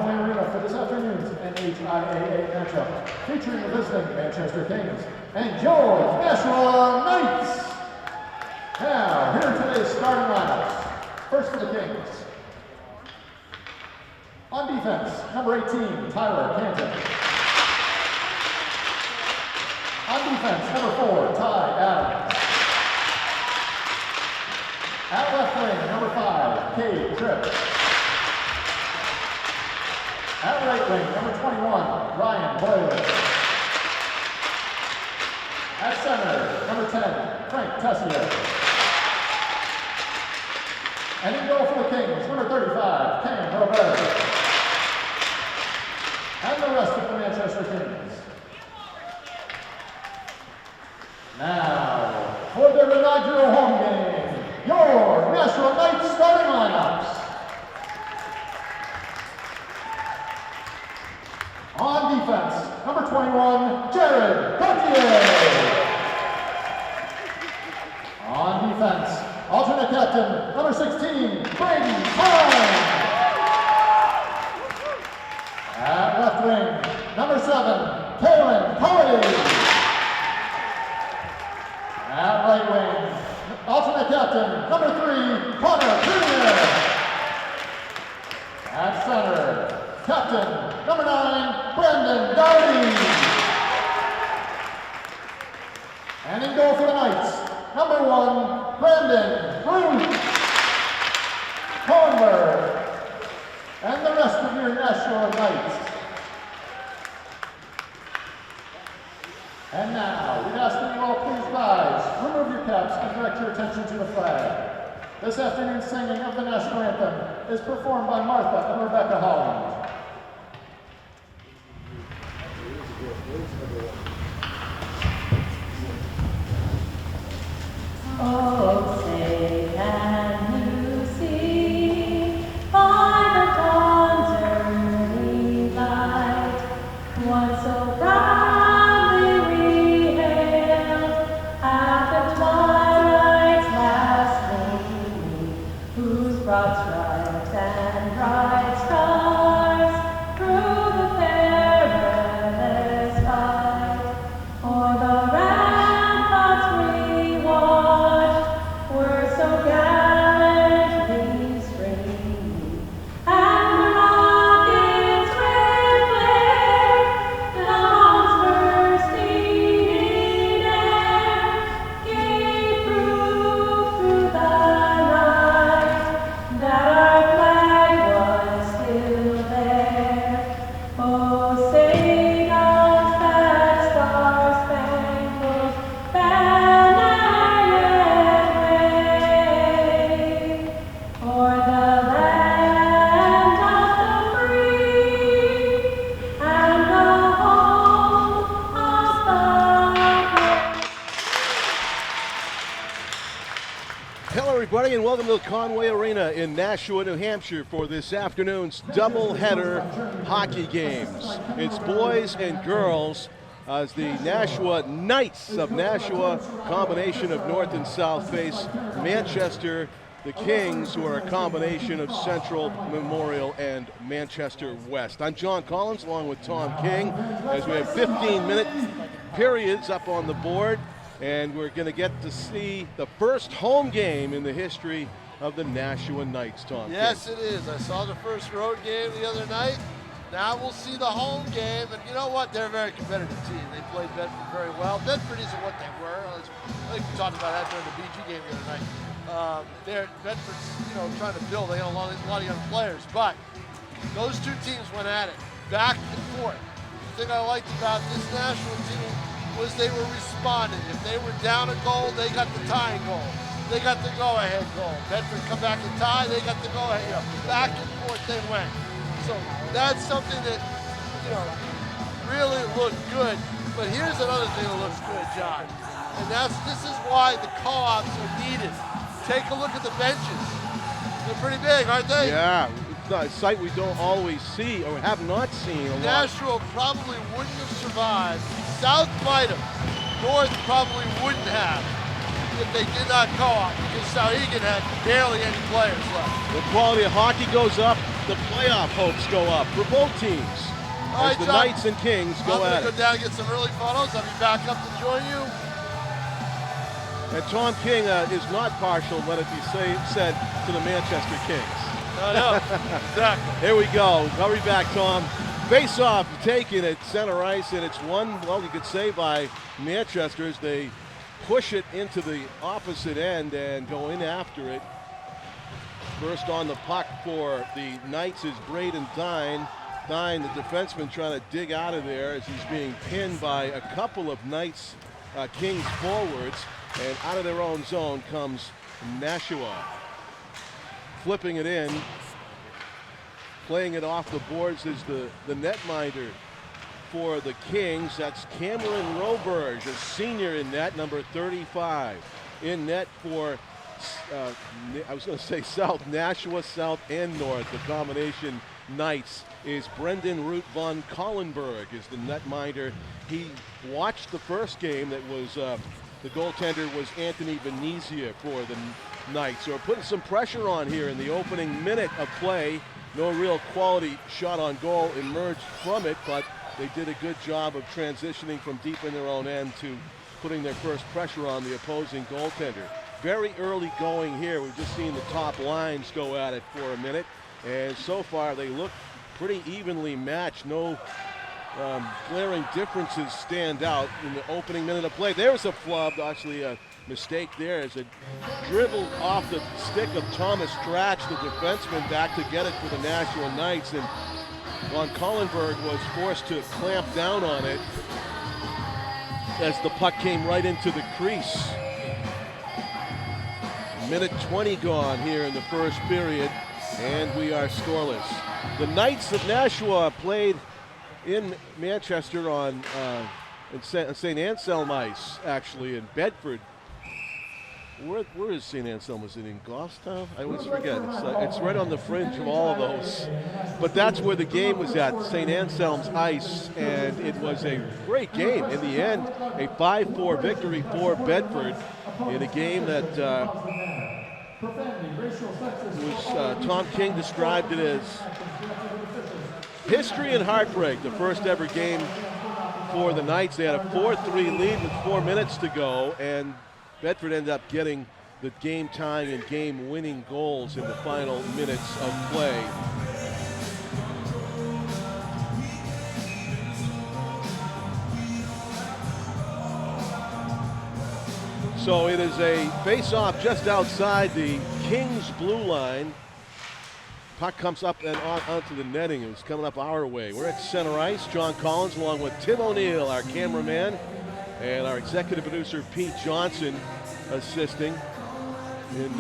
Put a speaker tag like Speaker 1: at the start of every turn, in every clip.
Speaker 1: Conway Arena for this afternoon's NHIAA matchup, featuring the visiting Manchester Kings and your Nashua Knights. Now, here are today's starting lineups. First for the Kings. On defense, number 18, Tyler Canton. On defense, number 4, Ty Adams. At left wing, number 5, Cade Tripp. At right wing, number 21, Ryan Boyle. At center, number 10, Frank Tessier. And in goal for the Kings, number 35, Cam Robert. And the rest of the Manchester Kings. Now, for their inaugural home game, your Nashua Knights starting lineups. On defense, number 21, Jared Cartier. On defense, alternate captain, number 16, Brady Time. At left wing, number 7, Kaylin Cody. At right wing, alternate captain, number 3, Connor Jr. At center, captain, number 9, Brandon Downey. And in goal for the Knights, number 1, Brandon Bruce Conway. And the rest of your Nashua Knights. And now, we'd ask that you all please rise, remove your caps, and direct your attention to the flag. This afternoon's singing of the national anthem is performed by Martha and Rebecca Holland.
Speaker 2: Oh, say can you see by the dawn's early light what so proudly we hailed at the twilight's last gleaming, whose broad stripes and bright stars through the perilous fight o'er the ramparts we watched were so gallantly streaming, and the rocket's red flare, bombs bursting in air, gave proof through the night that our flag was still there. Oh, sing us that star-spangled banner yet wave, o'er the land of the free and the home of the brave.
Speaker 3: Hello, everybody, and welcome to the Conway Arena in Nashua, New Hampshire for this afternoon's doubleheader hockey games. It's boys and girls as the Nashua Knights of Nashua, combination of North and South, face Manchester, the Kings, who are a combination of Central, Memorial, and Manchester West. I'm John Collins along with Tom King as we have 15-minute periods up on the board. And we're going to get to see the first home game in the history of the Nashua Knights, Tom.
Speaker 4: Yes, it is. I saw the first road game the other night. Now we'll see the home game. And you know what? They're a very competitive team. They played Bedford very well. Bedford isn't what they were. I think we talked about that during the BG game the other night. Bedford's, trying to build. They got a lot of young players. But those two teams went at it, back and forth. The thing I liked about this Nashua team was they were responding. If they were down a goal, they got the tying goal. They got the go-ahead goal. Bedford come back and tie, they got the go-ahead. Back and forth they went. So that's something that, really looked good. But here's another thing that looks good, John. And this is why the co-ops are needed. Take a look at the benches. They're pretty big, aren't they?
Speaker 3: Yeah, it's a sight we don't always see or have not seen a lot.
Speaker 4: Nashua probably wouldn't have survived. South might have. North probably wouldn't have if they did not co-op, because Sauhegan had barely any players left.
Speaker 3: The quality of hockey goes up, the playoff hopes go up for both teams
Speaker 4: All
Speaker 3: as
Speaker 4: right,
Speaker 3: the
Speaker 4: John,
Speaker 3: Knights and Kings
Speaker 4: I'm
Speaker 3: go
Speaker 4: going
Speaker 3: at
Speaker 4: to
Speaker 3: it.
Speaker 4: go down and get some early photos. I'll be back up to join you.
Speaker 3: And Tom King is not partial, let it be said, to the Manchester Kings.
Speaker 4: No, exactly.
Speaker 3: Here we go. Hurry back, Tom. Face-off taken at center ice, and it's won, well, you could say, by Manchester as they push it into the opposite end and go in after it. First on the puck for the Knights is Braden Dine. Dine, the defenseman, trying to dig out of there as he's being pinned by a couple of Knights, Kings forwards, and out of their own zone comes Nashua. Flipping it in, playing it off the boards is the netminder for the Kings. That's Cameron Roberge, a senior in net, number 35. In net for, I was going to say South, Nashua, South, and North. The combination Knights is Brendan Root von Collenberg is the netminder. He watched the first game that was, the goaltender was Anthony Venezia for the Knights. So we're putting some pressure on here in the opening minute of play. No real quality shot on goal emerged from it, but they did a good job of transitioning from deep in their own end to putting their first pressure on the opposing goaltender. Very early going here. We've just seen the top lines go at it for a minute, and so far they look pretty evenly matched. No glaring differences stand out in the opening minute of play. There's a flub, actually a mistake there as it dribbled off the stick of Thomas Stratch, the defenseman, back to get it for the Nashua Knights, and Von Collenberg was forced to clamp down on it as the puck came right into the crease. Minute 20 gone here in the first period, and we are scoreless. The Knights of Nashua played in Manchester on St. Anselm ice, actually, in Bedford. Where is St. Anselm? Is it in Goffstown? I always forget. It's right on the fringe of all of those. But that's where the game was at, St. Anselm's ice, and it was a great game. In the end, a 5-4 victory for Bedford in a game that Tom King described it as history and heartbreak. The first ever game for the Knights. They had a 4-3 lead with 4 minutes to go, and Bedford ended up getting the game-tying and game-winning goals in the final minutes of play. So it is a face-off just outside the Kings blue line. Puck comes up and onto the netting. It was coming up our way. We're at center ice. John Collins along with Tim O'Neill, our cameraman, and our executive producer Pete Johnson assisting in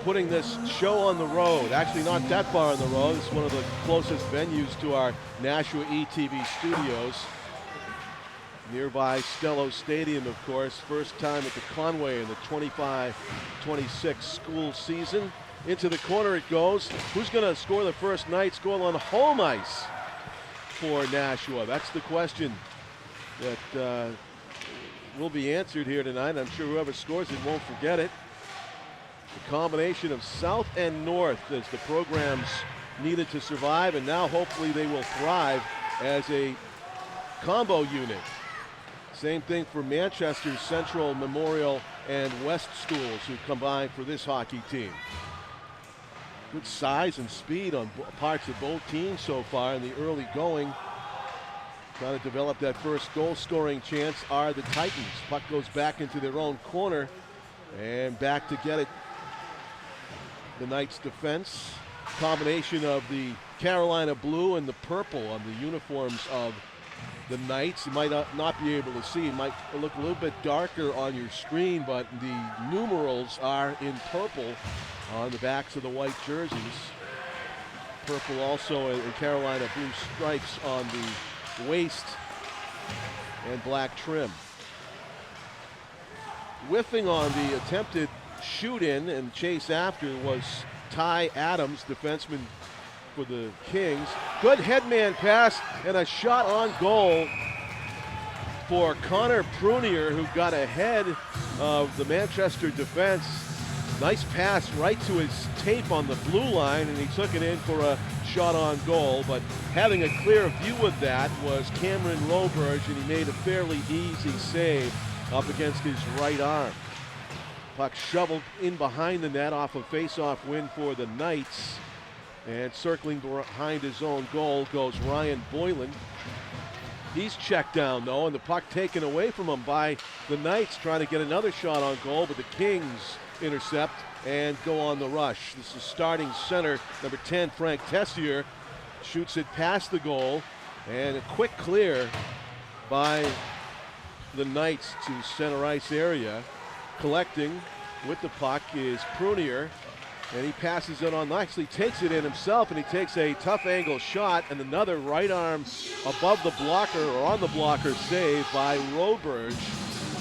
Speaker 3: putting this show on the road. Actually not that far on the road. It's one of the closest venues to our Nashua ETV studios. Nearby Stello Stadium, of course. First time at the Conway in the 25-26 school season. Into the corner it goes. Who's going to score the first Knights goal on home ice for Nashua? That's the question that will be answered here tonight. I'm sure whoever scores it won't forget it. The combination of South and North as the programs needed to survive, and now hopefully they will thrive as a combo unit. Same thing for Manchester Central, Memorial, and West schools who combine for this hockey team. Good size and speed on parts of both teams so far in the early going. Trying to develop that first goal scoring chance are the Titans. Puck goes back into their own corner and back to get it. The Knights defense. Combination of the Carolina blue and the purple on the uniforms of the Knights. You might not be able to see. It might look a little bit darker on your screen, but the numerals are in purple on the backs of the white jerseys. Purple also in Carolina blue stripes on the waist and black trim. Whiffing on the attempted shoot-in and chase after was Ty Adams, defenseman for the Kings. Good headman pass and a shot on goal for Connor Prunier, who got ahead of the Manchester defense. Nice pass right to his tape on the blue line, and he took it in for a shot on goal. But having a clear view of that was Cameron Roberge, and he made a fairly easy save up against his right arm. Puck shoveled in behind the net off a face-off win for the Knights. And circling behind his own goal goes Ryan Boylan. He's checked down though, and the puck taken away from him by the Knights, trying to get another shot on goal, but the Kings intercept and go on the rush. This is starting center, number 10, Frank Tessier, shoots it past the goal, and a quick clear by the Knights to center ice area. Collecting with the puck is Prunier, and he passes it on, actually takes it in himself, and he takes a tough angle shot, and another right arm above the blocker or on the blocker save by Roberge.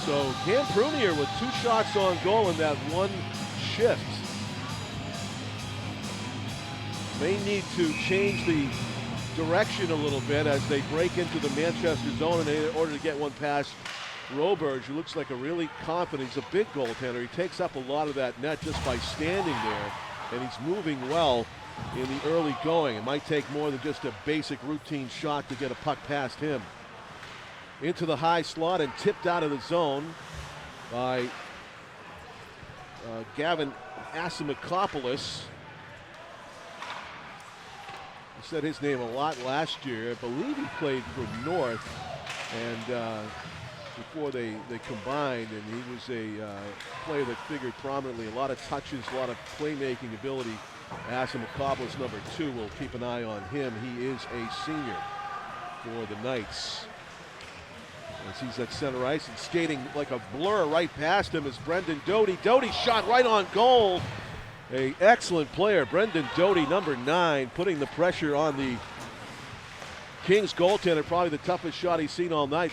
Speaker 3: So Cam Prunier with 2 shots on goal in that one shift. May need to change the direction a little bit as they break into the Manchester zone in order to get one past Roberge, who looks like a really confident, he's a big goaltender. He takes up a lot of that net just by standing there, and he's moving well in the early going. It might take more than just a basic routine shot to get a puck past him. Into the high slot and tipped out of the zone by Gavin Asimakopoulos. I said his name a lot last year. I believe he played for North, and before they combined, and he was a player that figured prominently, a lot of touches, a lot of playmaking ability. Asimakopoulos, number 2, we'll keep an eye on him. He is a senior for the Knights. As he's at center ice and skating like a blur right past him is Brendan Doty. Doty shot right on goal. An excellent player, Brendan Doty, number 9, putting the pressure on the Kings goaltender, probably the toughest shot he's seen all night.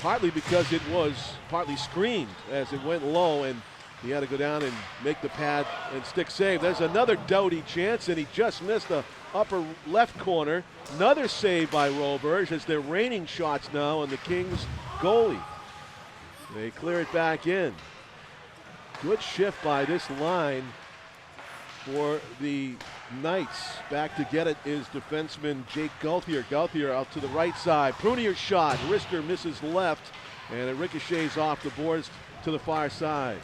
Speaker 3: Partly because it was partly screened as it went low, and he had to go down and make the pad and stick save. There's another Doughty chance, and he just missed the upper left corner. Another save by Roberge as they're raining shots now on the Kings goalie. They clear it back in. Good shift by this line for the Knights. Back to get it is defenseman Jake Gauthier. Gauthier out to the right side. Prunier's shot. Wrister misses left, and it ricochets off the boards to the far side.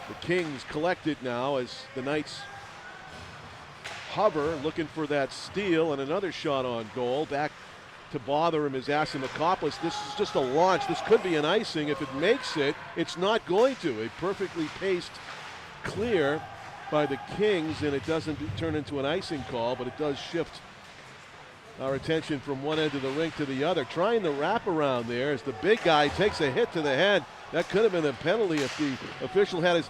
Speaker 3: The Kings collect it now as the Knights hover, looking for that steal, and another shot on goal. Back to bother him is Asimakopoulos. This is just a launch. This could be an icing. If it makes it, it's not going to. A perfectly paced clear by the Kings, and it doesn't turn into an icing call, but it does shift our attention from one end of the rink to the other. Trying the wraparound there as the big guy takes a hit to the head. That could have been a penalty if the official had his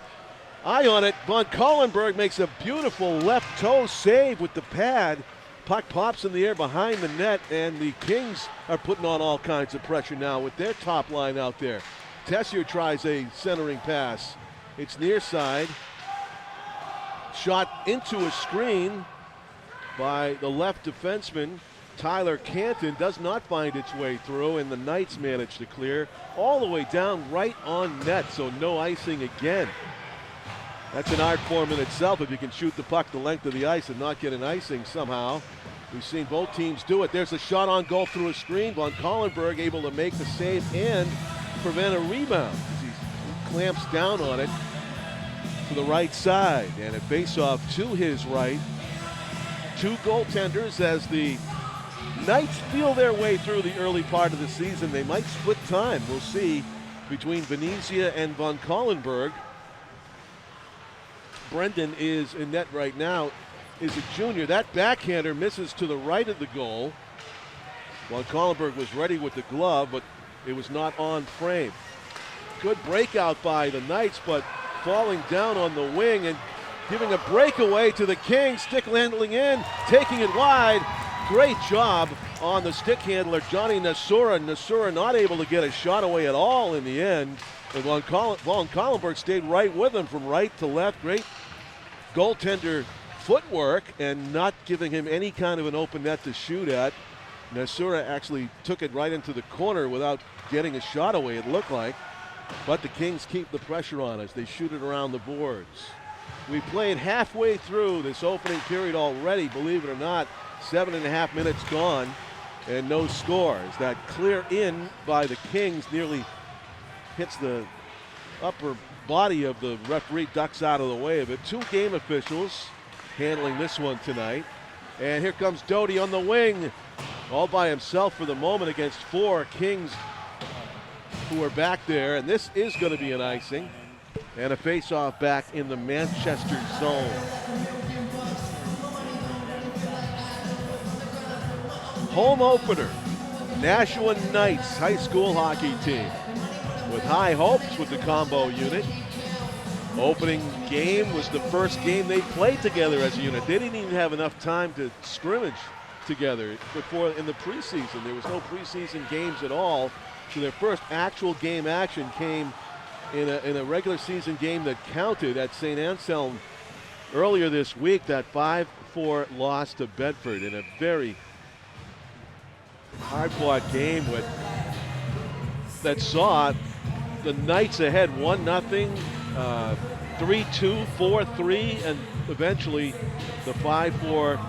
Speaker 3: eye on it. Von Collenberg makes a beautiful left toe save with the pad. Puck pops in the air behind the net, and the Kings are putting on all kinds of pressure now with their top line out there. Tessier tries a centering pass. It's near side. Shot into a screen by the left defenseman. Tyler Canton does not find its way through, and the Knights manage to clear all the way down right on net, so no icing again. That's an art form in itself if you can shoot the puck the length of the ice and not get an icing somehow. We've seen both teams do it. There's a shot on goal through a screen. Von Collenberg able to make the save and prevent a rebound. He clamps down on it to the right side, and a face-off to his right. 2 goaltenders as the Knights feel their way through the early part of the season. They might split time. We'll see between Venezia and Von Collenberg. Brendan is in net right now, is a junior. That backhander misses to the right of the goal. Von Collenberg was ready with the glove, but it was not on frame. Good breakout by the Knights, but falling down on the wing and giving a breakaway to the Kings. Stick handling in, taking it wide. Great job on the stick handler, Johnny Nashua. Nashua not able to get a shot away at all in the end. And Von Collenberg stayed right with him from right to left. Great goaltender footwork and not giving him any kind of an open net to shoot at. Nashua actually took it right into the corner without getting a shot away, it looked like. But the Kings keep the pressure on as they shoot it around the boards. We played halfway through this opening period already, believe it or not. 7.5 minutes gone and no scores. That clear in by the Kings nearly hits the upper body of the referee, ducks out of the way of it. 2 game officials handling this one tonight. And here comes Doty on the wing, all by himself for the moment against 4 Kings who are back there. And this is going to be an icing. And a face-off back in the Manchester zone. Home opener, Nashua Knights high school hockey team. With high hopes with the combo unit. Opening game was the first game they played together as a unit. They didn't even have enough time to scrimmage together before in the preseason. There was no preseason games at all. So their first actual game action came in a regular season game that counted at St. Anselm earlier this week. That 5-4 loss to Bedford in a very hard-fought game that saw the Knights ahead 1-0, 3-2, 4-3, and eventually the 5-4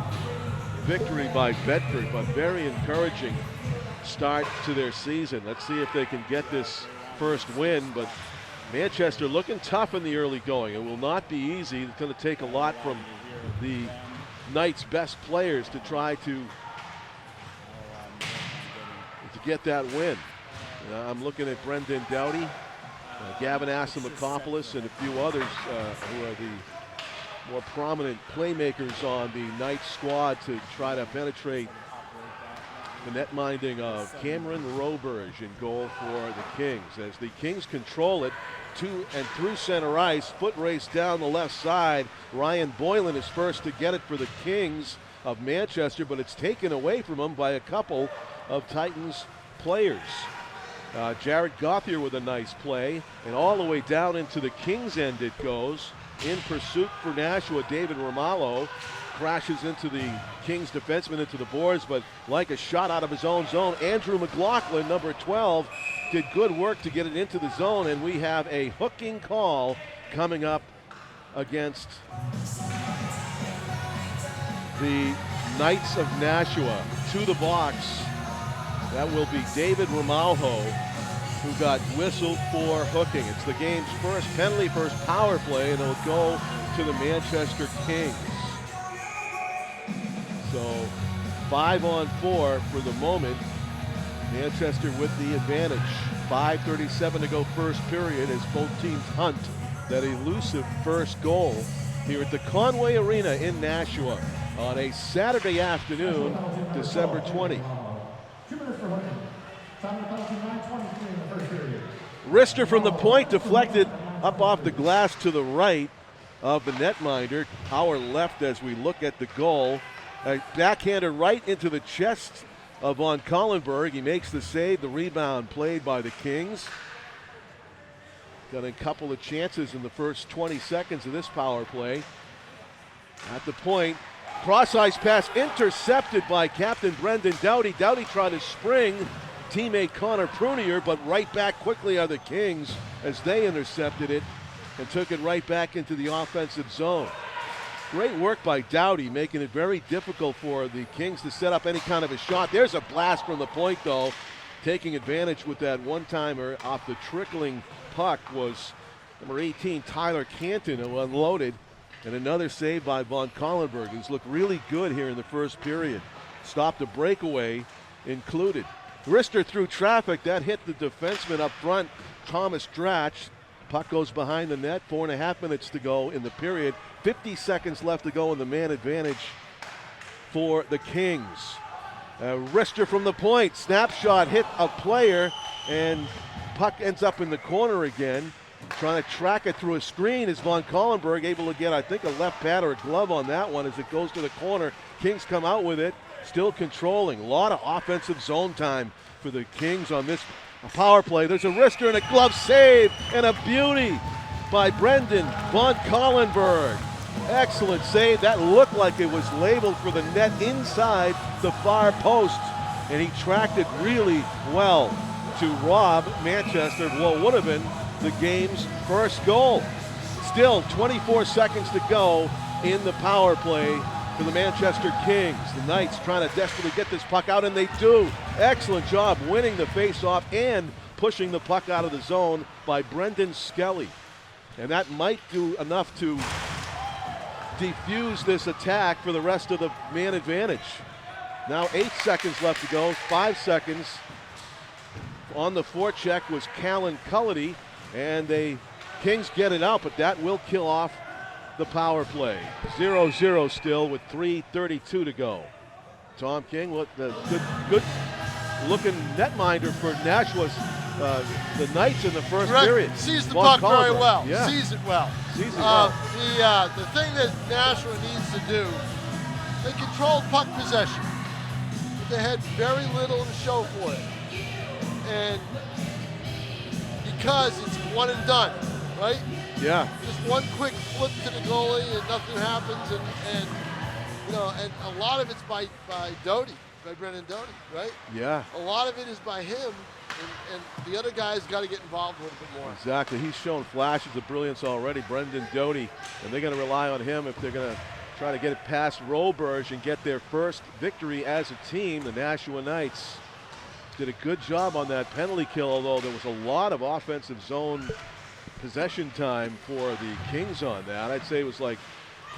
Speaker 3: victory by Bedford. But very encouraging start to their season. Let's see if they can get this first win. But Manchester looking tough in the early going. It will not be easy. It's going to take a lot from the Knights' best players to try to get that win. I'm looking at Brendan Doughty, Gavin Asimakopoulos, and a few others who are the more prominent playmakers on the Knights squad to try to penetrate the net-minding of Cameron Roberge in goal for the Kings. As the Kings control it to and through center ice, foot race down the left side. Ryan Boylan is first to get it for the Kings of Manchester, but it's taken away from him by a couple of Titans players. Jared Gauthier with a nice play, and all the way down into the Kings end it goes. In pursuit for Nashua, David Romalo crashes into the Kings defenseman into the boards, but like a shot out of his own zone, Andrew McLaughlin, number 12, did good work to get it into the zone, and we have a hooking call coming up against the Knights of Nashua. To the box, that will be David Romalho, who got whistled for hooking. It's the game's first penalty, first power play, and it'll go to the Manchester Kings. So 5-on-4 for the moment. Manchester with the advantage. 5:37 to go first period as both teams hunt that elusive first goal here at the Conway Arena in Nashua on a Saturday afternoon, December 20.
Speaker 1: 2 minutes for hooking. Time to penalty, 9:23 in the first period.
Speaker 3: Wrister from the point, deflected up off the glass to the right of the netminder. Our left as we look at the goal. A backhander right into the chest of Von Collenberg. He makes the save. The rebound played by the Kings. Got a couple of chances in the first 20 seconds of this power play. At the point, cross-ice pass intercepted by Captain Brendan Doughty. Doughty tried to spring teammate Connor Prunier, but right back quickly are the Kings as they intercepted it and took it right back into the offensive zone. Great work by Doughty, making it very difficult for the Kings to set up any kind of a shot. There's a blast from the point, though. Taking advantage with that one-timer off the trickling puck was number 18, Tyler Canton, who unloaded. And another save by Von Collenberg, who's looked really good here in the first period. Stopped a breakaway included. Wrister through traffic. That hit the defenseman up front, Thomas Dratch. Puck goes behind the net. 4.5 minutes to go in the period. 50 seconds left to go in the man advantage for the Kings. Wrister from the point. Snapshot hit a player, and puck ends up in the corner again. Trying to track it through a screen is Von Collenberg, able to get, I think, a left pad or a glove on that one as it goes to the corner. Kings come out with it, still controlling. A lot of offensive zone time for the Kings on this power play. There's a wrister and a glove save and a beauty by Brendan Von Collenberg. Excellent save. That looked like it was labeled for the net inside the far post, and he tracked it really well to rob Manchester what would have been the game's first goal. Still 24 seconds to go in the power play for the Manchester Kings. The Knights trying to desperately get this puck out, and they do. Excellent job winning the faceoff and pushing the puck out of the zone by Brendan Skelly. And that might do enough to defuse this attack for the rest of the man advantage. Now 8 seconds left to go, 5 seconds. On the forecheck was Callan Cullity, and the Kings get it out, but that will kill off the power play. 0-0 still with 3:32 to go. Tom King, what the good looking netminder for Nashua's the Knights in the first period.
Speaker 4: Sees the
Speaker 3: Von
Speaker 4: puck very
Speaker 3: Colliver.
Speaker 4: well.
Speaker 3: Yeah.
Speaker 4: Sees it well.
Speaker 3: Sees it well.
Speaker 4: The thing that Nashua needs to do, they controlled puck possession. But they had very little to show for it. And because it's one and done, right?
Speaker 3: Yeah.
Speaker 4: Just one quick flip to the goalie and nothing happens, and a lot of it's by Doty, by Brendan Doty, right?
Speaker 3: Yeah.
Speaker 4: A lot of it is by him, and the other guys got to get involved a little bit more.
Speaker 3: Exactly. He's shown flashes of brilliance already, Brendan Doty, and they're going to rely on him if they're going to try to get it past Roberge and get their first victory as a team. The Nashua Knights did a good job on that penalty kill, although there was a lot of offensive zone possession time for the Kings on that. I'd say it was like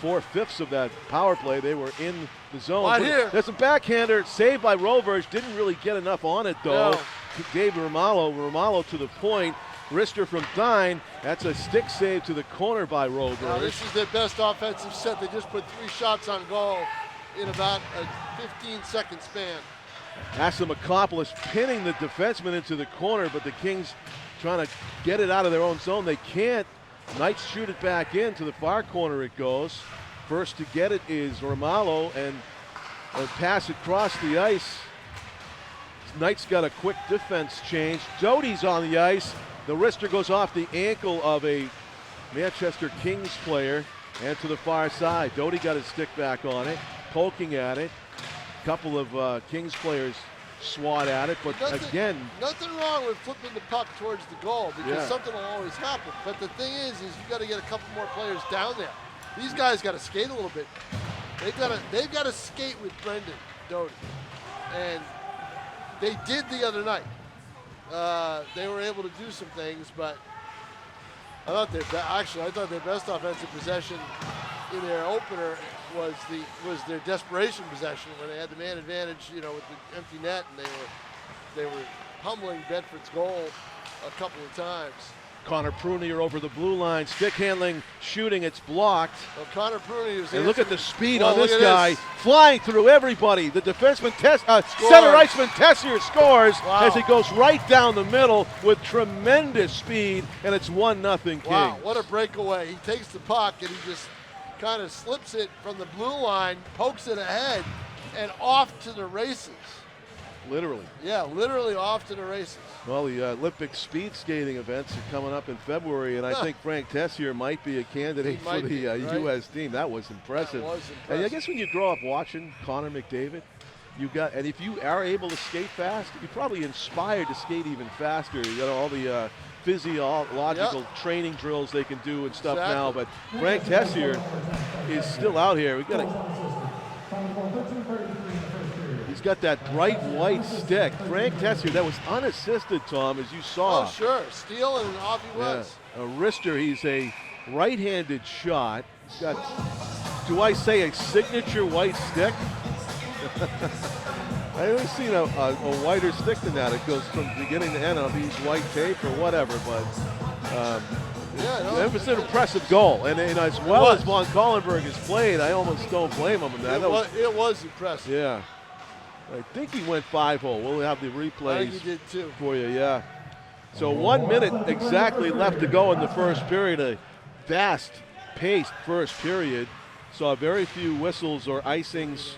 Speaker 3: 4/5 of that power play. They were in the zone.
Speaker 4: Right here.
Speaker 3: There's a backhander saved by Roberge. Didn't really get enough on it though.
Speaker 4: No.
Speaker 3: Gave Romalo to the point. Wrister from Thine. That's a stick save to the corner by Roberge.
Speaker 4: Now this is their best offensive set. They just put 3 shots on goal in about a 15-second span.
Speaker 3: Asimakopoulos pinning the defenseman into the corner, but the Kings trying to get it out of their own zone. They can't. Knights shoot it back in to the far corner it goes. First to get it is Romalo, and a pass across the ice. Knights got a quick defense change. Doty's on the ice. The wrister goes off the ankle of a Manchester Kings player and to the far side. Doty got his stick back on it, poking at it. A couple of Kings players swat at it, but again,
Speaker 4: nothing wrong with flipping the puck towards the goal because
Speaker 3: Yeah.
Speaker 4: something will always happen. But the thing is you've got to get a couple more players down there. These guys got to skate a little bit. They've got to skate with Brendan Doty, and they did the other night. They were able to do some things, but I thought their best offensive possession in their opener was their desperation possession when they had the man advantage, with the empty net, and they were pummeling Bedford's goal a couple of times.
Speaker 3: Connor Prunier over the blue line, stick handling, shooting, it's blocked.
Speaker 4: Well, Connor Prunier is.
Speaker 3: And look at the speed
Speaker 4: Well,
Speaker 3: on this
Speaker 4: look at
Speaker 3: guy,
Speaker 4: this.
Speaker 3: flying through everybody. The defenseman, center iceman Tessier scores
Speaker 4: Wow.
Speaker 3: as he goes right down the middle with tremendous speed, and it's 1-0 Kings.
Speaker 4: Wow, what a breakaway. He takes the puck and he just kind of slips it from the blue line, pokes it ahead, and off to the races.
Speaker 3: Literally.
Speaker 4: Yeah, literally off to the races.
Speaker 3: Well, the Olympic speed skating events are coming up in February, and I think Frank Tessier might be a candidate
Speaker 4: He might
Speaker 3: for the
Speaker 4: be, right?
Speaker 3: U.S. team. That was impressive.
Speaker 4: That was
Speaker 3: And I
Speaker 4: impressive.
Speaker 3: guess when you grow up watching Connor McDavid, and if you are able to skate fast, you're probably inspired to skate even faster. You got all the physiological training drills they can do and stuff now.
Speaker 4: Exactly.
Speaker 3: But Frank Tessier is still out here. He's got that bright white stick. Frank Tessier, that was unassisted, Tom, as you saw.
Speaker 4: Oh, sure. Steal and off he was.
Speaker 3: A wrister, he's a right-handed shot. He's got, do I say a signature white stick? I haven't seen a whiter stick than that. It goes from beginning to end. I'll use white tape or whatever, but it was an impressive goal. And as well as Von Collenberg has played, I almost don't blame him in that.
Speaker 4: It was impressive.
Speaker 3: Yeah. I think he went 5-0. We'll have the replays
Speaker 4: I think he did too.
Speaker 3: for you, yeah. So 1 minute exactly left to go in the first period. A fast-paced first period. Saw very few whistles or icings,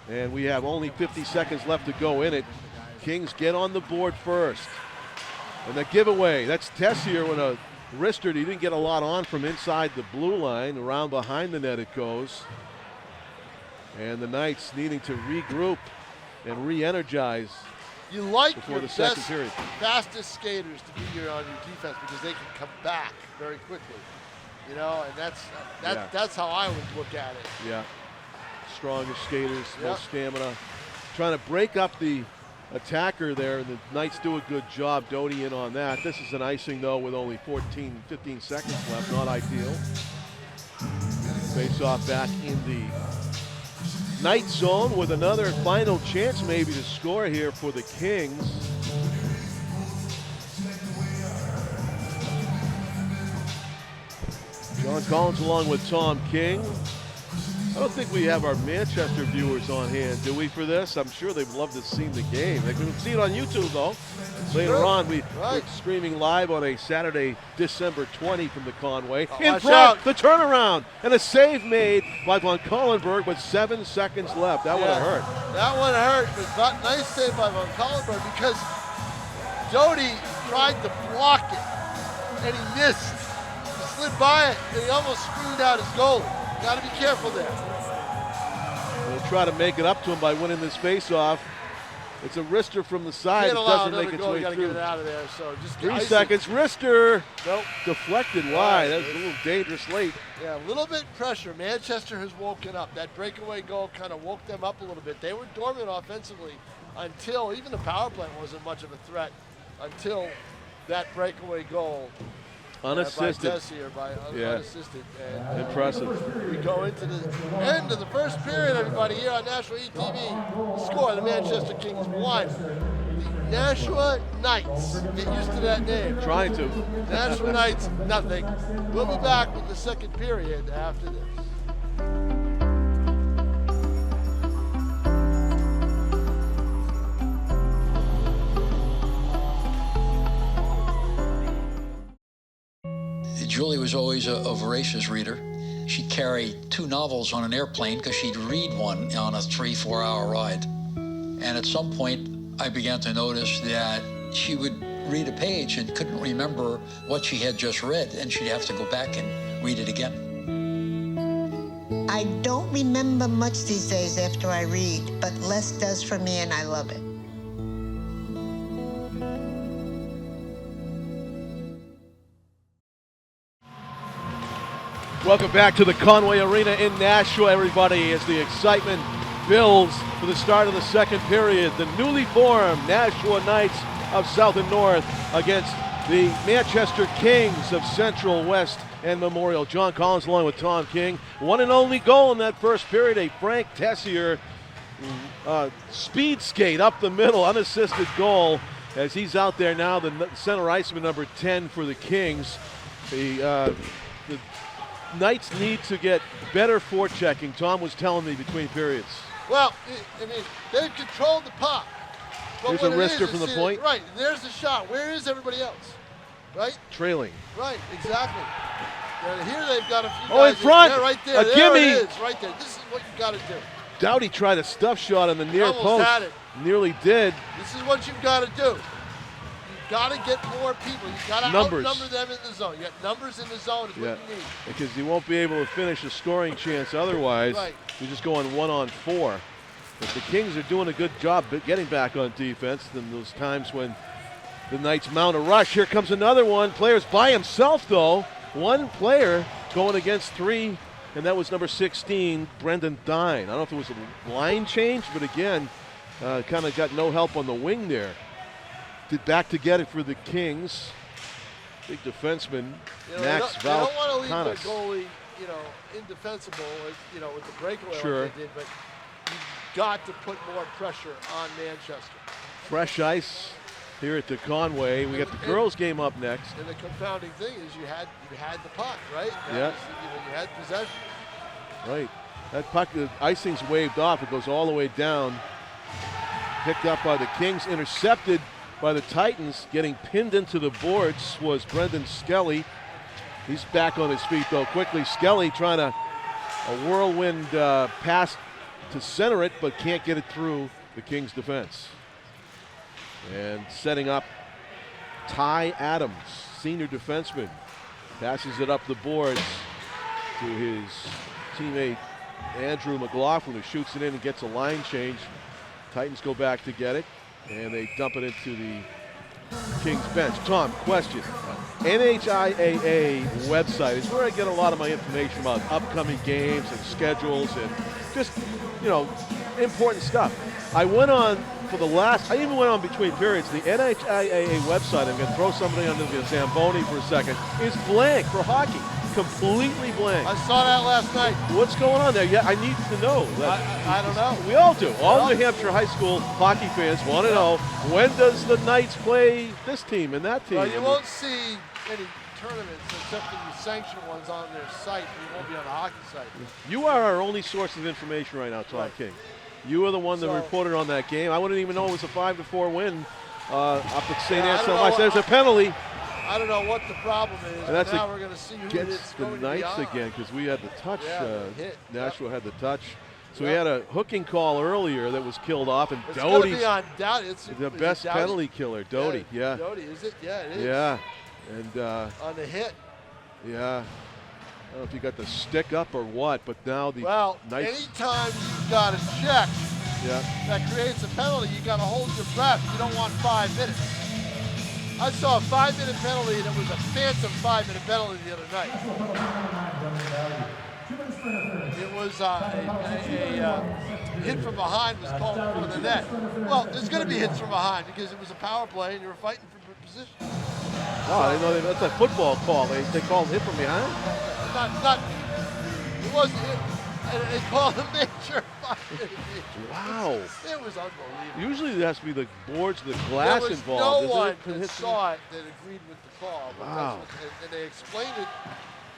Speaker 3: and we have only 50 seconds left to go in it. Kings get on the board first. And the giveaway, that's Tessier when a wrister, he didn't get a lot on from inside the blue line. Around behind the net it goes. And the Knights needing to regroup and re-energize
Speaker 4: You like
Speaker 3: before
Speaker 4: your
Speaker 3: the second
Speaker 4: best,
Speaker 3: period.
Speaker 4: fastest skaters to be on your defense because they can come back very quickly. You know, and that's how I would look at it.
Speaker 3: Yeah. Strongest skaters,
Speaker 4: Yep.
Speaker 3: most stamina. Trying to break up the attacker there, and the Knights do a good job. Doty in on that. This is an icing, though, with only 15 seconds left. Not ideal. Face off back in the Knight zone with another final chance maybe to score here for the Kings. John Collins along with Tom King. I don't think we have our Manchester viewers on hand, do we, for this? I'm sure they'd love to see the game. They can see it on YouTube, though. Later on, we're streaming live on a Saturday, December 20 from the Conway. In front, the turnaround, and a save made by Von Collenberg with 7 seconds left. That would have hurt.
Speaker 4: That one hurt, but nice save by Von Collenberg because Doty tried to block it, and he missed. He slid by it, and he almost screwed out his goalie. Got to be careful there.
Speaker 3: They'll try to make it up to him by winning this face-off. It's a wrister from the side. It doesn't make its way
Speaker 4: gotta
Speaker 3: through.
Speaker 4: Get it out of there. So just
Speaker 3: 3 seconds. Wrister.
Speaker 4: Nope.
Speaker 3: Deflected wide. That was a little dangerous late.
Speaker 4: Yeah, a little bit pressure. Manchester has woken up. That breakaway goal kind of woke them up a little bit. They were dormant offensively until even the power play wasn't much of a threat until that breakaway goal.
Speaker 3: Unassisted.
Speaker 4: Unassisted. And
Speaker 3: impressive.
Speaker 4: We go into the end of the first period, everybody, here on Nashua ETV. Score, the Manchester Kings 1. The Nashua Knights. Get used to that name.
Speaker 3: Trying to.
Speaker 4: Nashua Knights, nothing. We'll be back with the second period after this.
Speaker 5: Julie was always a voracious reader. She'd carry 2 novels on an airplane because she'd read one on a 3-4 hour ride. And at some point, I began to notice that she would read a page and couldn't remember what she had just read, and she'd have to go back and read it again.
Speaker 6: I don't remember much these days after I read, but less does for me, and I love it.
Speaker 3: Welcome back to the Conway Arena in Nashua, everybody, as the excitement builds for the start of the second period. The newly formed Nashua Knights of South and North against the Manchester Kings of Central, West, and Memorial. John Collins along with Tom King. One and only goal in that first period, a Frank Tessier speed skate up the middle, unassisted goal, as he's out there now, the center iceman number 10 for the Kings. The Knights need to get better forechecking. Tom was telling me between periods.
Speaker 4: Well, I mean, they've controlled the puck.
Speaker 3: There's a wrister from the point.
Speaker 4: Right, there's the shot. Where is everybody else? Right?
Speaker 3: Trailing.
Speaker 4: Right, exactly. And here they've got a few
Speaker 3: guys
Speaker 4: in
Speaker 3: front.
Speaker 4: Right there.
Speaker 3: A
Speaker 4: there
Speaker 3: gimme.
Speaker 4: It is, right there. This is what you got to do.
Speaker 3: Doughty tried a stuff shot on the near
Speaker 4: Almost
Speaker 3: post.
Speaker 4: had it.
Speaker 3: Nearly did.
Speaker 4: This is what you've got to do. You've got to get more people. You've got to outnumber them in the zone. You got numbers in the zone is what you need.
Speaker 3: Because you won't be able to finish a scoring chance otherwise.
Speaker 4: Right.
Speaker 3: You're just going 1-on-4. But the Kings are doing a good job getting back on defense in those times when the Knights mount a rush. Here comes another one. Player's by himself, though. One player going against 3, and that was number 16, Brendan Dine. I don't know if it was a line change, but again, kind of got no help on the wing there. Back to get it for the Kings. Big defenseman, Max Valkanas.
Speaker 4: They don't want to leave the goalie, indefensible, with the breakaway like they did, but you've got to put more pressure on Manchester.
Speaker 3: Fresh ice here at the Conway. We got the girls' game up next.
Speaker 4: And the confounding thing is you had the puck, right?
Speaker 3: Yeah.
Speaker 4: You had possession.
Speaker 3: Right. That puck, the icing's waved off. It goes all the way down. Picked up by the Kings, intercepted by the Titans. Getting pinned into the boards was Brendan Skelly. He's back on his feet, though, quickly. Skelly trying a whirlwind pass to center it, but can't get it through the Kings' defense. And setting up Ty Adams, senior defenseman, passes it up the boards to his teammate Andrew McLaughlin, who shoots it in and gets a line change. Titans go back to get it. And they dump it into the Kings bench. Tom, question. NHIAA website is where I get a lot of my information about upcoming games and schedules and just, important stuff. I went on I even went on between periods. The NHIAA website, I'm going to throw somebody under the Zamboni for a second, is blank for hockey. Completely blank.
Speaker 4: I saw that last night.
Speaker 3: What's going on there? Yeah, I need to know.
Speaker 4: I don't know.
Speaker 3: We all do. All New Hampshire high school hockey fans want to know, when does the Knights play this team and that team?
Speaker 4: Well, you won't see any tournaments except for the sanctioned ones on their site. You won't be on the hockey site.
Speaker 3: You are our only source of information right now, Tom
Speaker 4: Right.
Speaker 3: King. You were the one that reported on that game. I wouldn't even know it was a 5-4 win up at St. Anselm. There's a penalty.
Speaker 4: I don't know what the problem is.
Speaker 3: And that's
Speaker 4: now we're going to see who
Speaker 3: Gets
Speaker 4: it's
Speaker 3: the
Speaker 4: going
Speaker 3: Knights
Speaker 4: to be on.
Speaker 3: again because we had the touch.
Speaker 4: Yeah, the hit.
Speaker 3: Nashua had the touch. So we
Speaker 4: Yep.
Speaker 3: had a hooking call earlier that was killed off, and
Speaker 4: It's going to be
Speaker 3: Doty's
Speaker 4: on Doughty.
Speaker 3: the best penalty killer. Doty, yeah.
Speaker 4: Doty, is it? Yeah, it is.
Speaker 3: Yeah. And
Speaker 4: On the hit.
Speaker 3: yeah. I don't know if you got the stick up or what, but now the
Speaker 4: Well,
Speaker 3: Knights.
Speaker 4: anytime you've got a check
Speaker 3: Yeah.
Speaker 4: that creates a penalty, you got to hold your breath. You don't want 5 minutes. I saw a 5-minute penalty, and it was a phantom 5-minute penalty the other night. It was a hit from behind was called for the net. Well, there's going to be hits from behind because it was a power play and you were fighting for position.
Speaker 3: Oh, I didn't know that's a football call. They called hit from behind.
Speaker 4: It wasn't. They called a major 5-minute.
Speaker 3: Wow.
Speaker 4: It was unbelievable.
Speaker 3: Usually there has to be the boards, the glass
Speaker 4: There was
Speaker 3: involved.
Speaker 4: no
Speaker 3: isn't
Speaker 4: one
Speaker 3: it?
Speaker 4: that saw it that agreed with the call. But
Speaker 3: Wow.
Speaker 4: and they explained it.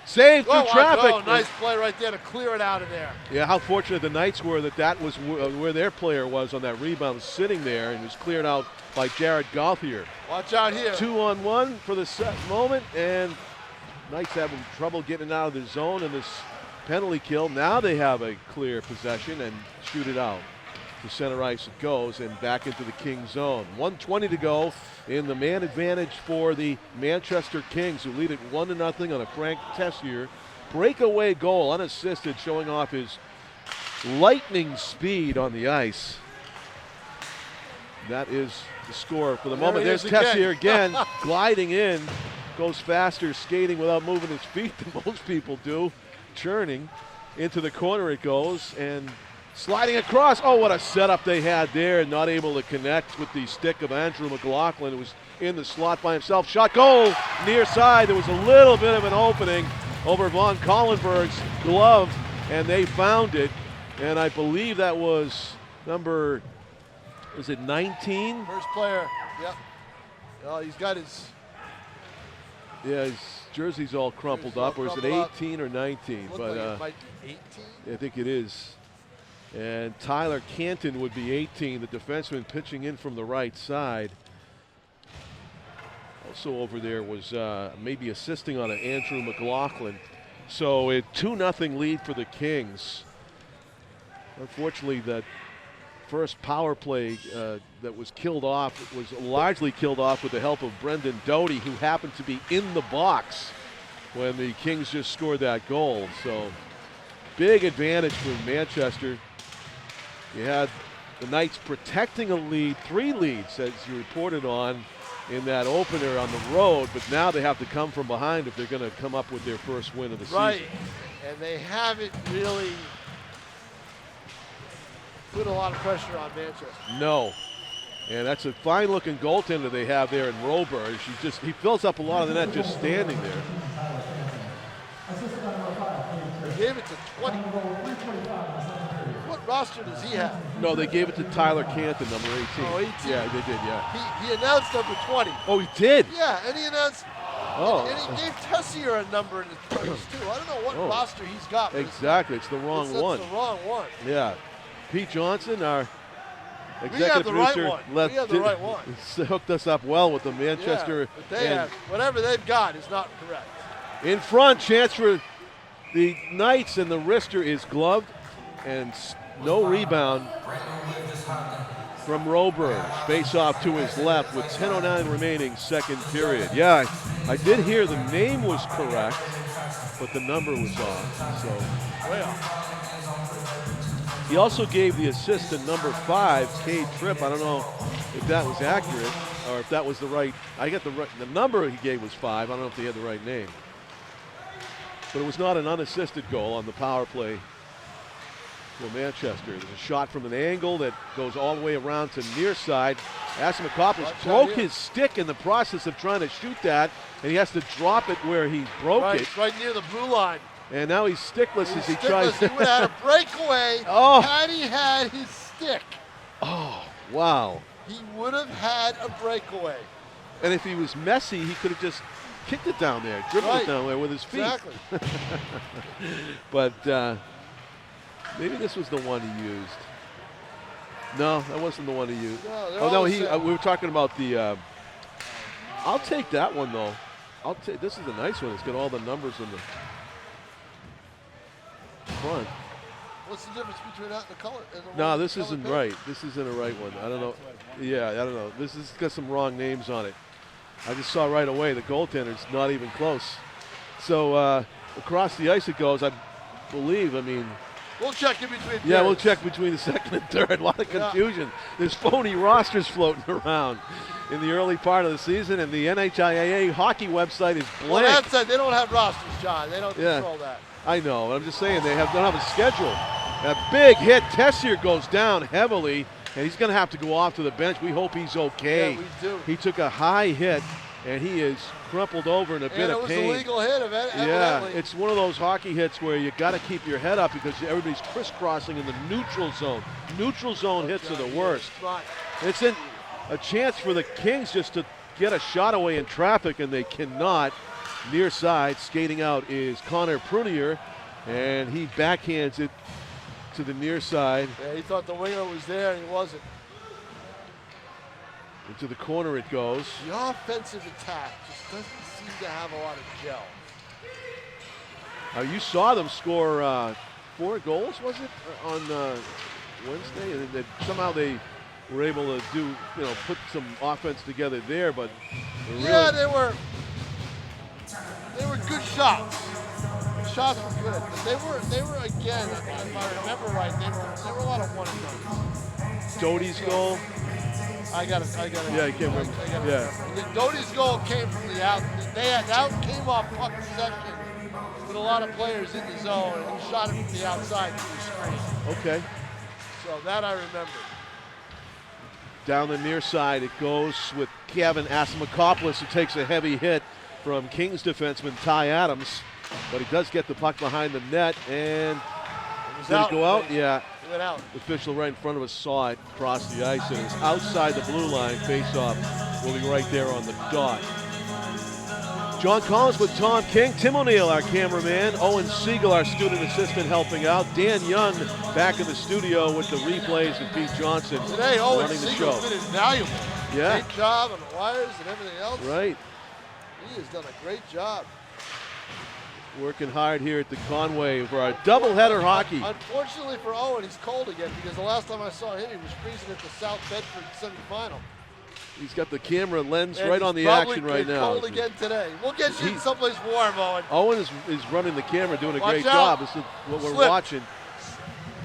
Speaker 3: Saved through
Speaker 4: Oh,
Speaker 3: traffic.
Speaker 4: oh, nice play right there to clear it out of there.
Speaker 3: Yeah, how fortunate the Knights were that was where their player was on that rebound, sitting there, and was cleared out by Jared Gauthier.
Speaker 4: Watch out here.
Speaker 3: 2-on-1 for the set moment, and Knights having trouble getting out of the zone in this penalty kill. Now they have a clear possession and shoot it out. To center ice it goes, and back into the Kings zone. 1:20 to go in the man advantage for the Manchester Kings, who lead it 1-0 on a Frank Tessier breakaway goal, unassisted, showing off his lightning speed on the ice. That is the score for the
Speaker 4: There
Speaker 3: moment.
Speaker 4: he
Speaker 3: There's
Speaker 4: is again.
Speaker 3: Tessier again, gliding in, goes faster, skating without moving his feet than most people do, churning. Into the corner it goes, and sliding across. Oh, what a setup they had there. Not able to connect with the stick of Andrew McLaughlin, who was in the slot by himself. Shot goal, near side. There was a little bit of an opening over Von Collenberg's glove, and they found it. And I believe that was number, was it 19?
Speaker 4: First player. Yep. Oh, he's got his.
Speaker 3: Yeah, his jersey's all crumpled up. Or is it
Speaker 4: crumpled up.
Speaker 3: 18 or 19?
Speaker 4: Looked
Speaker 3: But
Speaker 4: like it might be 18.
Speaker 3: I think it is. And Tyler Canton would be 18, the defenseman pitching in from the right side. Also over there was maybe assisting on an Andrew McLaughlin. So a 2-0 lead for the Kings. Unfortunately, that first power play that was killed off was largely killed off with the help of Brendan Doty, who happened to be in the box when the Kings just scored that goal. So big advantage for Manchester. You had the Knights protecting a lead, 3 leads, as you reported on in that opener on the road, but now they have to come from behind if they're going to come up with their first win of the
Speaker 4: Right.
Speaker 3: season.
Speaker 4: And they haven't really put a lot of pressure on Manchester.
Speaker 3: No. And that's a fine-looking goaltender they have there in Roberge. He fills up a lot of the net just standing there.
Speaker 4: They gave it to 20. What roster does he have?
Speaker 3: No, they gave it to Tyler Canton, number 18.
Speaker 4: Oh, 18.
Speaker 3: Yeah, they did, yeah.
Speaker 4: He announced number 20.
Speaker 3: Oh, he did?
Speaker 4: Yeah, and he announced.
Speaker 3: Oh.
Speaker 4: And he gave Tessier a number in his place too. I don't know what
Speaker 3: Oh.
Speaker 4: roster he's got. but
Speaker 3: Exactly, it's the wrong
Speaker 4: it's
Speaker 3: one.
Speaker 4: the wrong one.
Speaker 3: Yeah. Pete Johnson, our
Speaker 4: have
Speaker 3: executive
Speaker 4: the right
Speaker 3: producer,
Speaker 4: one. We have the right one.
Speaker 3: hooked us up well with the Manchester.
Speaker 4: Yeah, but they
Speaker 3: and
Speaker 4: have whatever they've got is not correct.
Speaker 3: in front, chance for the Knights, and the wrister is gloved, and no rebound from Roberge. Face off to his left with 10:09 remaining, second period. Yeah, I did hear the name was correct, but the number was off. So
Speaker 4: Way off.
Speaker 3: He also gave the assist to number 5, Cade Tripp. I don't know if that was accurate or if that was the right. I got the number he gave was 5. I don't know if they had the right name. But it was not an unassisted goal on the power play for Manchester. There's a shot from an angle that goes all the way around to near side. Asimakopoulos broke his stick in the process of trying to shoot that, and he has to drop it where he broke it.
Speaker 4: Right near the blue line.
Speaker 3: And now he's stickless as he tries
Speaker 4: to. He would have had a breakaway had he had his stick.
Speaker 3: Oh, wow.
Speaker 4: He would have had a breakaway.
Speaker 3: And if he was messy, he could have just kicked it down there, dribbled it down there with his feet.
Speaker 4: Exactly.
Speaker 3: But maybe this was the one he used. No, that wasn't the one he used.
Speaker 4: No,
Speaker 3: we were talking about the. I'll take that one though. This is a nice one. It's got all the numbers in the front.
Speaker 4: What's the difference between that and the color?
Speaker 3: No, this isn't right. This isn't a right one. I don't know. Yeah, I don't know. This has got some wrong names on it. I just saw right away the goaltender's not even close. So across the ice it goes. I believe. I mean.
Speaker 4: We'll check in between.
Speaker 3: Yeah, we'll check between the second and third. A lot of confusion. There's phony rosters floating around in the early part of the season, and the NHIAA hockey website is blank.
Speaker 4: Well, that's it. They don't have rosters, John. They don't control that.
Speaker 3: I know. I'm just saying they don't have a schedule. A big hit. Tessier goes down heavily, and he's going to have to go off to the bench. We hope he's okay.
Speaker 4: Yeah, we do.
Speaker 3: He took a high hit, and he is crumpled over in a bit of pain.
Speaker 4: It was a legal hit, evidently.
Speaker 3: Yeah, it's one of those hockey hits where you got to keep your head up because everybody's crisscrossing in the neutral zone. Neutral zone hits are the worst. It's a chance for the Kings just to get a shot away in traffic, and they cannot. Near side, skating out is Connor Prunier, and he backhands it to the near side.
Speaker 4: Yeah, he thought the winger was there, and he wasn't.
Speaker 3: Into the corner it goes.
Speaker 4: The offensive attack just doesn't seem to have a lot of gel.
Speaker 3: You saw them score 4 goals, was it, on Wednesday? And somehow they were able to put some offense together there, but
Speaker 4: they were good shots. The shots were good, but they were again, if I remember right, they were a lot of one and done.
Speaker 3: Doty's goal.
Speaker 4: I got it.
Speaker 3: Yeah, I can't remember.
Speaker 4: Doty's goal came from the out. That came off puck possession with a lot of players in the zone, and he shot it from the outside through the screen.
Speaker 3: Okay.
Speaker 4: So that I remember.
Speaker 3: Down the near side it goes with Kevin Asimakopoulos, who takes a heavy hit from Kings defenseman Ty Adams, but he does get the puck behind the net, and did it go out? Yeah.
Speaker 4: It went out.
Speaker 3: The official right in front of us saw it cross the ice, and it's outside the blue line. Face-off will be right there on the dot. John Collins with Tom King, Tim O'Neill, our cameraman, Owen Siegel, our student assistant, helping out. Dan Young back in the studio with the replays, and Pete Johnson
Speaker 4: today, Owen
Speaker 3: running the
Speaker 4: Siegel's
Speaker 3: show.
Speaker 4: been invaluable.
Speaker 3: Yeah.
Speaker 4: Great job on the wires and everything else.
Speaker 3: Right.
Speaker 4: He has done a great job.
Speaker 3: Working hard here at the Conway for our doubleheader hockey.
Speaker 4: Unfortunately for Owen, he's cold again because the last time I saw him, he was freezing at the South Bedford semifinal.
Speaker 3: He's got the camera lens right on the action right now.
Speaker 4: Cold again today. We'll get you in someplace warm, Owen.
Speaker 3: Owen is running the camera, doing a great
Speaker 4: out.
Speaker 3: job. This is what we're watching.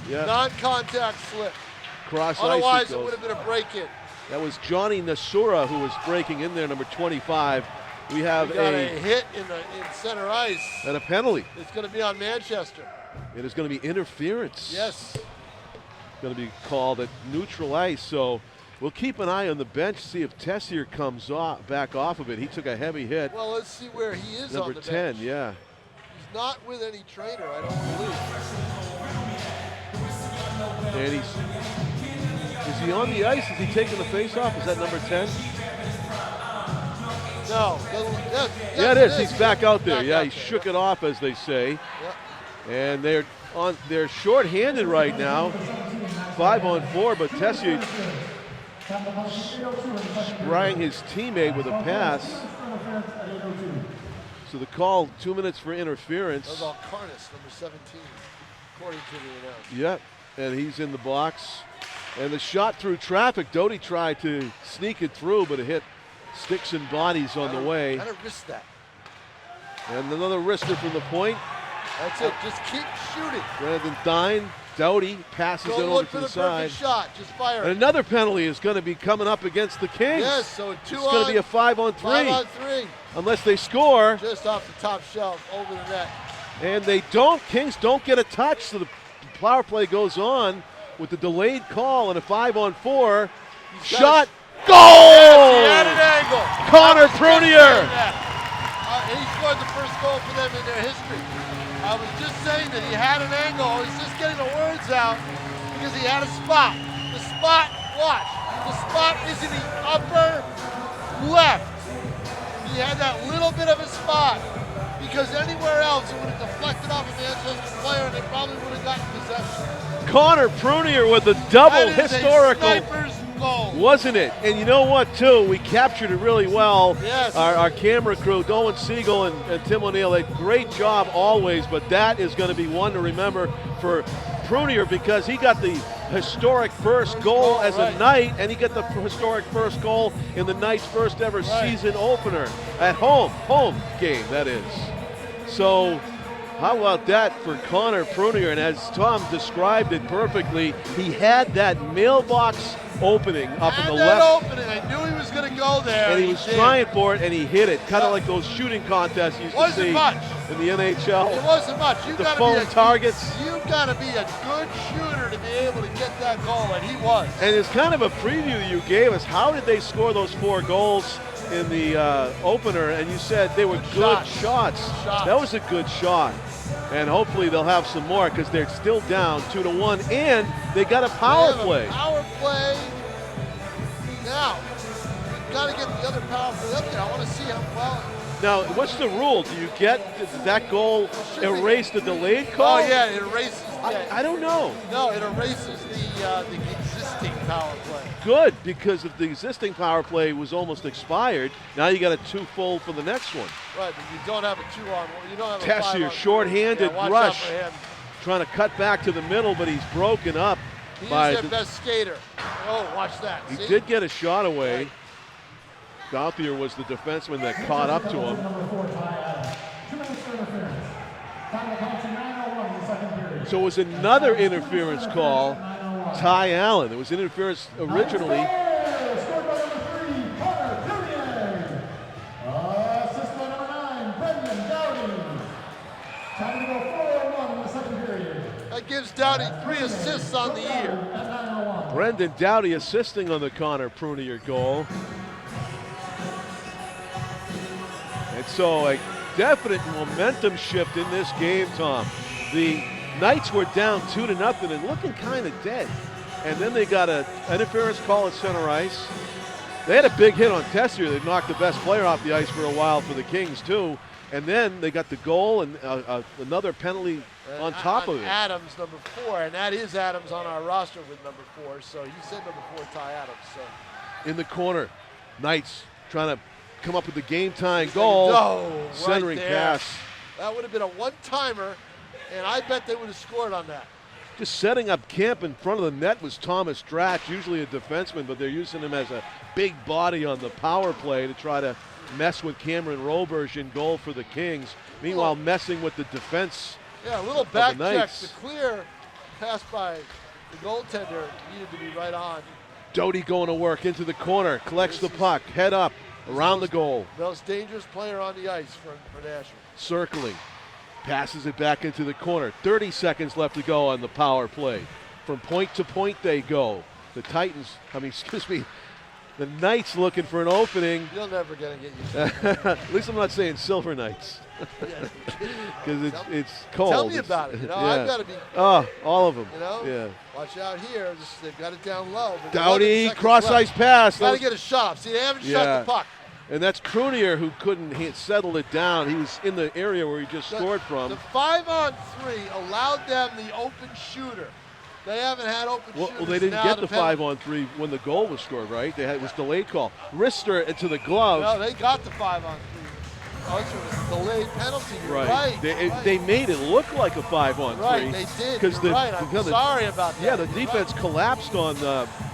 Speaker 3: Yeah.
Speaker 4: Non-contact slip.
Speaker 3: Cross ice.
Speaker 4: Otherwise, it would have been a break-in.
Speaker 3: That was Johnny Nasura who was breaking in there, number 25. We have
Speaker 4: a hit in center ice.
Speaker 3: And a penalty.
Speaker 4: It's going to be on Manchester.
Speaker 3: It is going to be interference.
Speaker 4: Yes.
Speaker 3: Going to be called at neutral ice. So we'll keep an eye on the bench, see if Tessier comes back off of it. He took a heavy hit.
Speaker 4: Well, let's see where he is
Speaker 3: number
Speaker 4: on the
Speaker 3: 10,
Speaker 4: bench.
Speaker 3: yeah.
Speaker 4: He's not with any trainer, I don't believe.
Speaker 3: And is he on the ice? Is he taking the face-off? Is that number 10?
Speaker 4: No.
Speaker 3: Yeah, it is. He's back out there. Yeah, he shook it off, as they say.
Speaker 4: Yep.
Speaker 3: And they're short-handed right now. 5-on-4, but Tessier sprang his teammate with a pass. So the call, 2 minutes for interference.
Speaker 4: That was all Carnes, number 17, according to the announcer.
Speaker 3: Yep, and he's in the box. And the shot through traffic, Doty tried to sneak it through, but it hit sticks and bodies on the way.
Speaker 4: Gotta risk that.
Speaker 3: And another wrister from the point.
Speaker 4: That's it, just keep shooting.
Speaker 3: Brandon Dine Doughty passes it
Speaker 4: Go
Speaker 3: over
Speaker 4: look
Speaker 3: to
Speaker 4: for
Speaker 3: the
Speaker 4: the
Speaker 3: side.
Speaker 4: perfect shot. Just fire
Speaker 3: And
Speaker 4: it.
Speaker 3: another penalty is going to be coming up against the Kings.
Speaker 4: Yes, so
Speaker 3: It's going to be a 5-on-3.
Speaker 4: 5-on-3.
Speaker 3: Unless they score.
Speaker 4: Just off the top shelf, over the net.
Speaker 3: And they don't. Kings don't get a touch, so the power play goes on with the delayed call and a 5-on-4. Shot. Goal!
Speaker 4: Yes, he had an angle.
Speaker 3: Connor
Speaker 4: I was just
Speaker 3: Prunier.
Speaker 4: saying that. He scored the first goal for them in their history. I was just saying that he had an angle. I was just getting the words out because he had a spot. The spot, watch. The spot is in the upper left. He had that little bit of a spot because anywhere else it would have deflected off a Manchester player and they probably would have gotten possession.
Speaker 3: Connor Prunier with a double
Speaker 4: That is
Speaker 3: historical.
Speaker 4: a sniper's goal.
Speaker 3: Wasn't it? And you know what, too? We captured it really well.
Speaker 4: Yes.
Speaker 3: Our camera crew, Dolan Siegel and Tim O'Neill, did a great job always, but that is going to be one to remember for Prunier because he got the historic first goal as a Knight, and he got the historic first goal in the Knights' first ever season opener at home game, that is. So how about that for Connor Prunier? And as Tom described it perfectly, he had that mailbox opening up in the left.
Speaker 4: Opening. I knew he was going to go there.
Speaker 3: And he was trying for it, and he hit it, kind of like those shooting contests you used to see in the NHL.
Speaker 4: It wasn't much.
Speaker 3: The phone targets.
Speaker 4: You've got to be a good shooter to be able to get that goal, and he was.
Speaker 3: And it's kind of a preview that you gave us. How did they score those 4 goals in the opener? And you said they were good shots. That was a good shot. And hopefully they'll have some more because they're still down 2-1, and they got a power play.
Speaker 4: Power play. Now, we've got to get the other power play up there. I want to see how well.
Speaker 3: Now, what's the rule? Do you get that goal erase the delayed call?
Speaker 4: Oh, yeah, it erases.
Speaker 3: I don't know.
Speaker 4: No, it erases the existing power play.
Speaker 3: Good, because if the existing power play was almost expired, now you got a 2 full for the next one.
Speaker 4: Right, but you don't have a 2-on-1. You don't have a
Speaker 3: Tessier,
Speaker 4: 5-on-3.
Speaker 3: short-handed
Speaker 4: watch
Speaker 3: rush,
Speaker 4: out for him.
Speaker 3: trying to cut back to the middle, but he's broken up.
Speaker 4: He's
Speaker 3: by
Speaker 4: their best skater. Oh, watch that.
Speaker 3: He
Speaker 4: See?
Speaker 3: did get a shot away. Gauthier was the defenseman that caught up to him. So it was another interference call. Ty Allen. It was interference originally.
Speaker 4: That gives Doughty 3 assists on the year.
Speaker 3: Brendan Doughty assisting on the Connor Prunier goal. And so a definite momentum shift in this game, Tom. The Knights were down 2-0 and looking kind of dead. And then they got an interference call at center ice. They had a big hit on Tessier. They knocked the best player off the ice for a while for the Kings, too. And then they got the goal and another penalty on top of it.
Speaker 4: Adams, number 4, and that is Adams on our roster with number 4. So you said number 4, Ty Adams. So.
Speaker 3: In the corner, Knights trying to come up with the game-tying goal.
Speaker 4: Oh,
Speaker 3: centering
Speaker 4: right
Speaker 3: pass.
Speaker 4: That would have been a one-timer, and I bet they would have scored on that.
Speaker 3: Just setting up camp in front of the net was Thomas Dratch, usually a defenseman, but they're using him as a big body on the power play to try to mess with Cameron Roberge in goal for the Kings. Meanwhile, messing with the defense.
Speaker 4: Yeah, a little back check.
Speaker 3: Knights.
Speaker 4: The clear pass by the goaltender needed to be right on.
Speaker 3: Doughty going to work into the corner, collects the puck, head up, around the goal.
Speaker 4: Most dangerous player on the ice for Nashua.
Speaker 3: Circling, passes it back into the corner. 30 seconds left to go on the power play. From point to point they go. The the Knights looking for an opening.
Speaker 4: You're never going to get used to it.
Speaker 3: At least I'm not saying Silver Knights. Because it's cold.
Speaker 4: Tell me about it. You know, I've got to be.
Speaker 3: Oh, all of them.
Speaker 4: You know,
Speaker 3: yeah.
Speaker 4: Watch out here. They've got it down low.
Speaker 3: Doughty, cross-ice pass.
Speaker 4: Got to get a shot. See, they haven't shot the puck.
Speaker 3: And that's Prunier who couldn't settle it down. He was in the area where he just scored from.
Speaker 4: The 5-on-3 allowed them the open shooter. They haven't had open shooters.
Speaker 3: Well, they didn't get the 5-on-3 when the goal was scored, right? It was delayed call. Wrister into the glove.
Speaker 4: No, they got the 5-on-3. Oh, it was a delayed penalty. You're right.
Speaker 3: They made it look like a 5-on-3.
Speaker 4: Right, they did. You're right. I'm sorry about that.
Speaker 3: Yeah, the defense collapsed on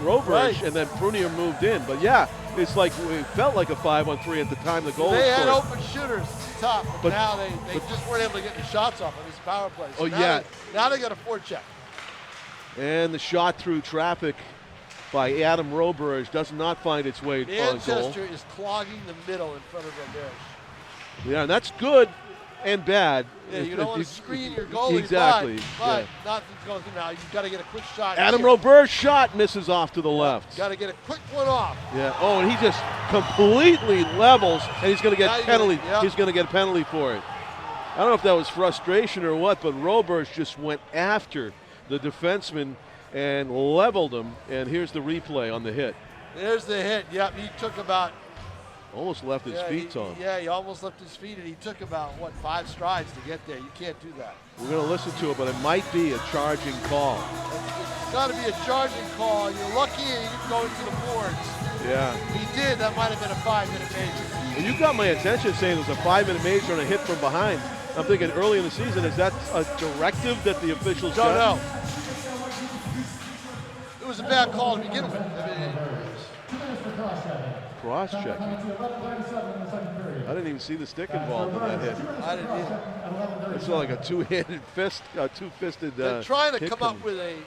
Speaker 3: Roberge, and then Prunier moved in. But yeah, it's like it felt like a 5-on-3 at the time the goal was scored.
Speaker 4: They had open shooters at the top, but now they just weren't able to get the shots off on this power play. So now they got a forecheck.
Speaker 3: And the shot through traffic by Adam Roberge does not find its way on goal.
Speaker 4: Manchester is clogging the middle in front of Roberge.
Speaker 3: Yeah, and that's good and bad.
Speaker 4: Yeah, you don't want to screen your goalie.
Speaker 3: Exactly.
Speaker 4: But nothing's going through now. You've got to get a quick shot.
Speaker 3: Adam Roberge's shot misses off to the left.
Speaker 4: Got to get a quick one off.
Speaker 3: Yeah. Oh, and he just completely levels, and he's going to get penalty.
Speaker 4: Yep.
Speaker 3: He's going to get a penalty for it. I don't know if that was frustration or what, but Roberge just went after the defenseman and leveled him. And here's the replay on the hit.
Speaker 4: There's the hit. Yep, he took about.
Speaker 3: Almost left his feet, Tom.
Speaker 4: Yeah, he almost left his feet, and he took about, 5 strides to get there. You can't do that.
Speaker 3: We're going to listen to it, but it might be a charging call.
Speaker 4: It's got to be a charging call. You're lucky he didn't go into the boards.
Speaker 3: Yeah.
Speaker 4: If he did, that might have been a 5-minute major.
Speaker 3: Well, you got my attention saying it was a 5-minute major on a hit from behind. I'm thinking early in the season, is that a directive that the officials got?
Speaker 4: No. It was a bad call to begin with.
Speaker 3: Cross-checking. I didn't even see the stick involved in that hit.
Speaker 4: I didn't either.
Speaker 3: It's like a two-handed fist, two-fisted
Speaker 4: They're trying to come up
Speaker 3: coming.
Speaker 4: with a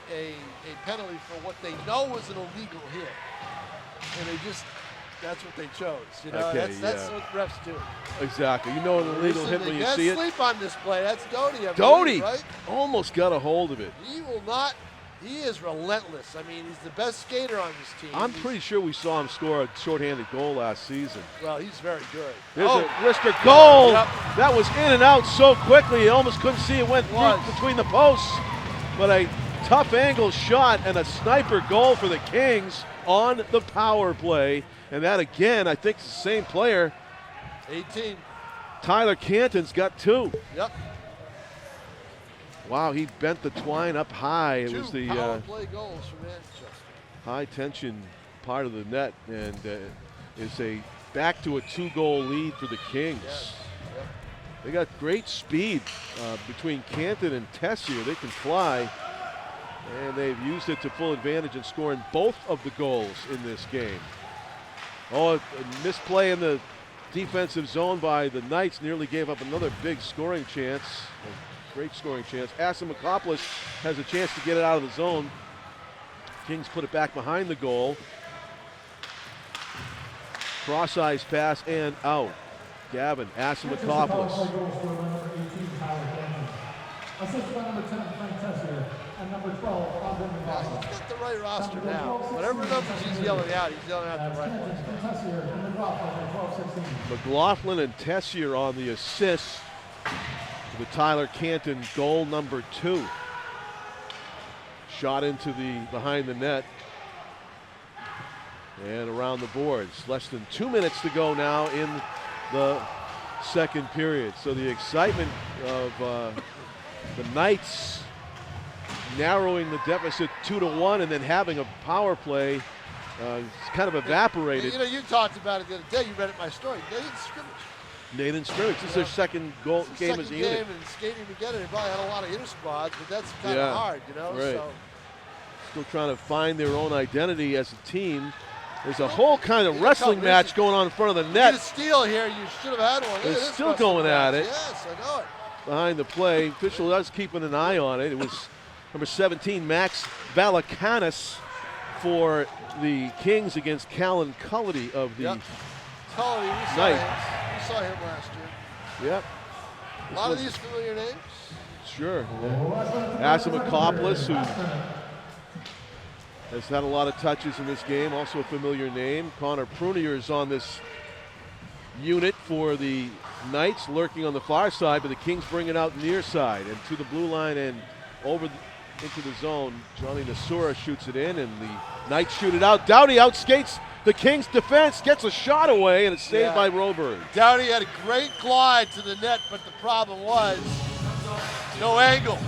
Speaker 4: penalty for what they know was an illegal hit. And that's what they chose. You know,
Speaker 3: Okay,
Speaker 4: that's what refs do.
Speaker 3: Exactly. You know an illegal hit when you see it.
Speaker 4: Sleep on this play. That's Doty.
Speaker 3: Doty
Speaker 4: right?
Speaker 3: almost got a hold of it.
Speaker 4: He will not. He is relentless. I mean, he's the best skater on this team.
Speaker 3: I'm pretty sure we saw him score a shorthanded goal last season.
Speaker 4: Well, he's very good.
Speaker 3: There's a wrister goal.
Speaker 4: Yep.
Speaker 3: That was in and out so quickly, you almost couldn't see it went through between the posts. But a tough angle shot and a sniper goal for the Kings on the power play. And that again, I think it's the same player.
Speaker 4: 18.
Speaker 3: Tyler Canton's got 2.
Speaker 4: Yep.
Speaker 3: Wow, he bent the twine up high. It was the
Speaker 4: power play goals for Manchester.
Speaker 3: high tension part of the net, and is a back to a 2-goal lead for the Kings.
Speaker 4: Yes. Yep.
Speaker 3: They got great speed between Canton and Tessier. They can fly, and they've used it to full advantage in scoring both of the goals in this game. Oh, a misplay in the defensive zone by the Knights nearly gave up another big scoring chance. A great scoring chance. Asimokopoulos has a chance to get it out of the zone. Kings put it back behind the goal. Cross-ice pass and out. Gavin Asimokopoulos.
Speaker 1: Assisted by number 10, Frank Tessier, and number 12,
Speaker 4: He's got the right roster now. Whatever numbers he's yelling out the right ones.
Speaker 3: McLaughlin and Tessier on the assist with Tyler Canton goal number 2. Shot into the behind the net and around the boards. Less than 2 minutes to go now in the second period. So the excitement of the Knights narrowing the deficit 2-1 and then having a power play kind of evaporated.
Speaker 4: You know, you talked about it the other day. You read it my story.
Speaker 3: Nathan scrimmage. This is their second game as a unit.
Speaker 4: Game and skating together. They probably had a lot of inter squads, but that's kind of hard, you know.
Speaker 3: Right.
Speaker 4: So.
Speaker 3: Still trying to find their own identity as a team. There's a whole kind of wrestling match going on in front of the net.
Speaker 4: You get a steal here. You should have had one.
Speaker 3: They're still going at it.
Speaker 4: Yes, I know it.
Speaker 3: Behind the play. Official is keeping an eye on it. It was number 17, Max Valakanis for the Kings against Callan Cullity of the
Speaker 4: Knights. We saw him last year.
Speaker 3: Yep.
Speaker 4: A lot of these familiar names.
Speaker 3: Sure. Asimokopoulos, who has had a lot of touches in this game, also a familiar name. Connor Prunier is on this unit for the Knights, lurking on the far side, but the Kings bring it out near side and to the blue line and over into the zone. Johnny Nasura shoots it in, and the Knights shoot it out. Doughty outskates the Kings defense, gets a shot away, and it's saved by Roberge.
Speaker 4: Doughty had a great glide to the net, but the problem was no angle.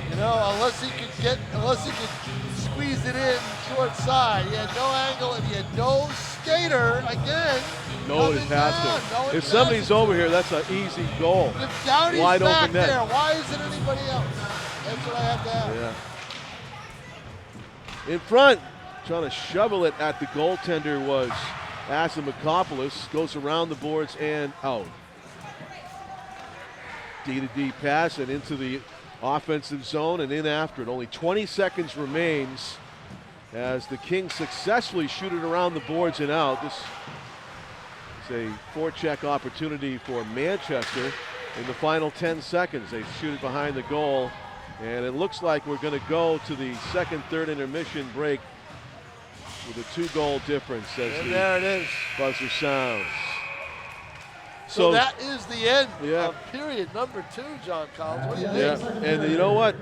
Speaker 4: You know, unless he could squeeze it in short side. He had no angle, and he had no skater again.
Speaker 3: No one is past him. If somebody's over here, that's an easy goal.
Speaker 4: If Doughty's
Speaker 3: wide
Speaker 4: back
Speaker 3: open net.
Speaker 4: there, why isn't anybody else? That's what I have to ask.
Speaker 3: Yeah. In front, trying to shovel it at the goaltender was Asimokopoulos. Goes around the boards and out. D-to-D pass and into the offensive zone and in after it. Only 20 seconds remains as the Kings successfully shoot it around the boards and out. This is a forecheck opportunity for Manchester in the final 10 seconds. They shoot it behind the goal, and it looks like we're going to go to the second, third intermission break with a 2-goal difference as
Speaker 4: and there it is.
Speaker 3: buzzer sounds.
Speaker 4: So that is the end
Speaker 3: Yeah.
Speaker 4: of period number 2, John Collins. What do you
Speaker 3: Yeah,
Speaker 4: think?
Speaker 3: and you know what?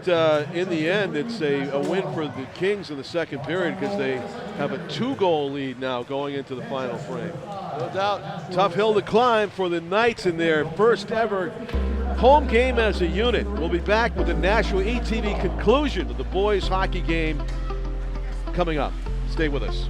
Speaker 3: In the end, it's a win for the Kings in the second period because they have a 2-goal lead now going into the final frame.
Speaker 4: No doubt.
Speaker 3: Tough hill to climb for the Knights in their first ever home game as a unit. We'll be back with the Nashua ETV conclusion of the boys hockey game coming up. Stay with us.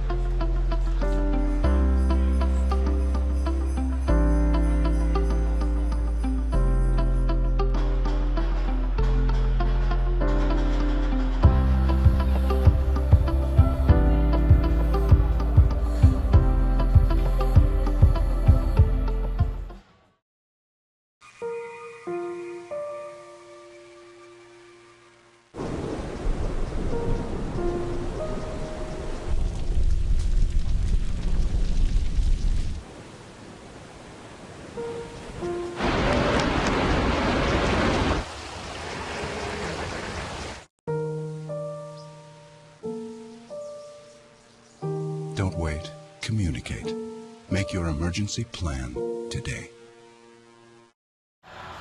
Speaker 7: Don't wait. Communicate. Make your emergency plan today.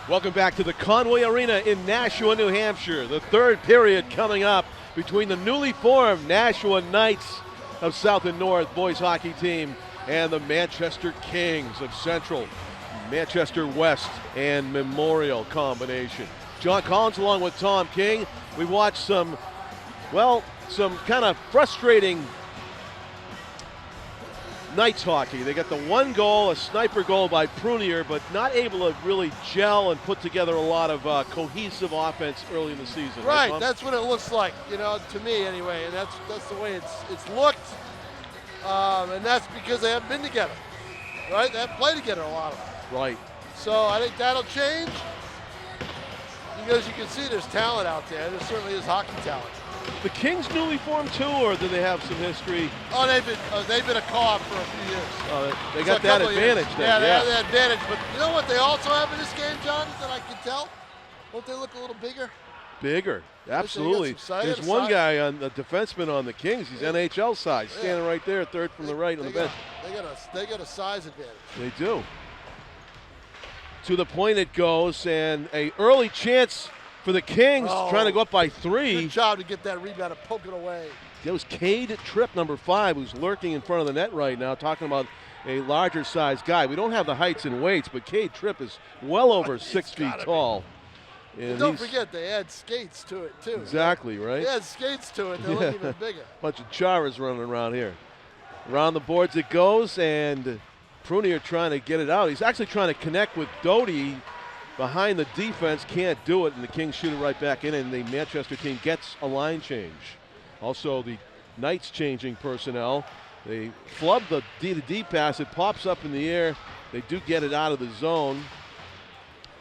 Speaker 3: Welcome back to the Conway Arena in Nashua, New Hampshire. The third period coming up between the newly formed Nashua Knights of South and North boys hockey team and the Manchester Kings of Central, Manchester West and Memorial combination. John Collins along with Tom King. We watched some kind of frustrating Knights hockey. They got the 1 goal, a sniper goal by Prunier, but not able to really gel and put together a lot of cohesive offense early in the season.
Speaker 4: Right,
Speaker 3: Tom?
Speaker 4: that's what it looks like, to me anyway, and that's the way it's looked. And that's because they haven't been together, right? They haven't played together a lot of them.
Speaker 3: Right.
Speaker 4: So I think that'll change because you can see there's talent out there. There certainly is hockey talent.
Speaker 3: The Kings newly formed too, or do they have some history?
Speaker 4: Oh, they've been a co-op for a few years.
Speaker 3: They got that advantage there.
Speaker 4: Yeah, they have that advantage. But you know what they also have in this game, John, that I can tell? Don't they look a little bigger?
Speaker 3: Bigger, absolutely. There's one guy on the defenseman on the Kings. He's NHL size, standing right there, third from the right on the bench.
Speaker 4: They got a size advantage.
Speaker 3: They do. To the point it goes, and a early chance for the Kings, trying to go up by 3.
Speaker 4: Good job to get that rebound and poke it away.
Speaker 3: That was Cade Tripp, number 5, who's lurking in front of the net right now, talking about a larger size guy. We don't have the heights and weights, but Cade Tripp is well over 6 feet tall.
Speaker 4: And don't forget, they add skates to it, too.
Speaker 3: Exactly, right?
Speaker 4: They add skates to it, they look even bigger.
Speaker 3: Bunch of Charas running around here. Around the boards it goes, and Prunier trying to get it out. He's actually trying to connect with Doty behind the defense, can't do it, and the Kings shoot it right back in, and the Manchester team gets a line change. Also, the Knights changing personnel. They flub the D-to-D pass. It pops up in the air. They do get it out of the zone,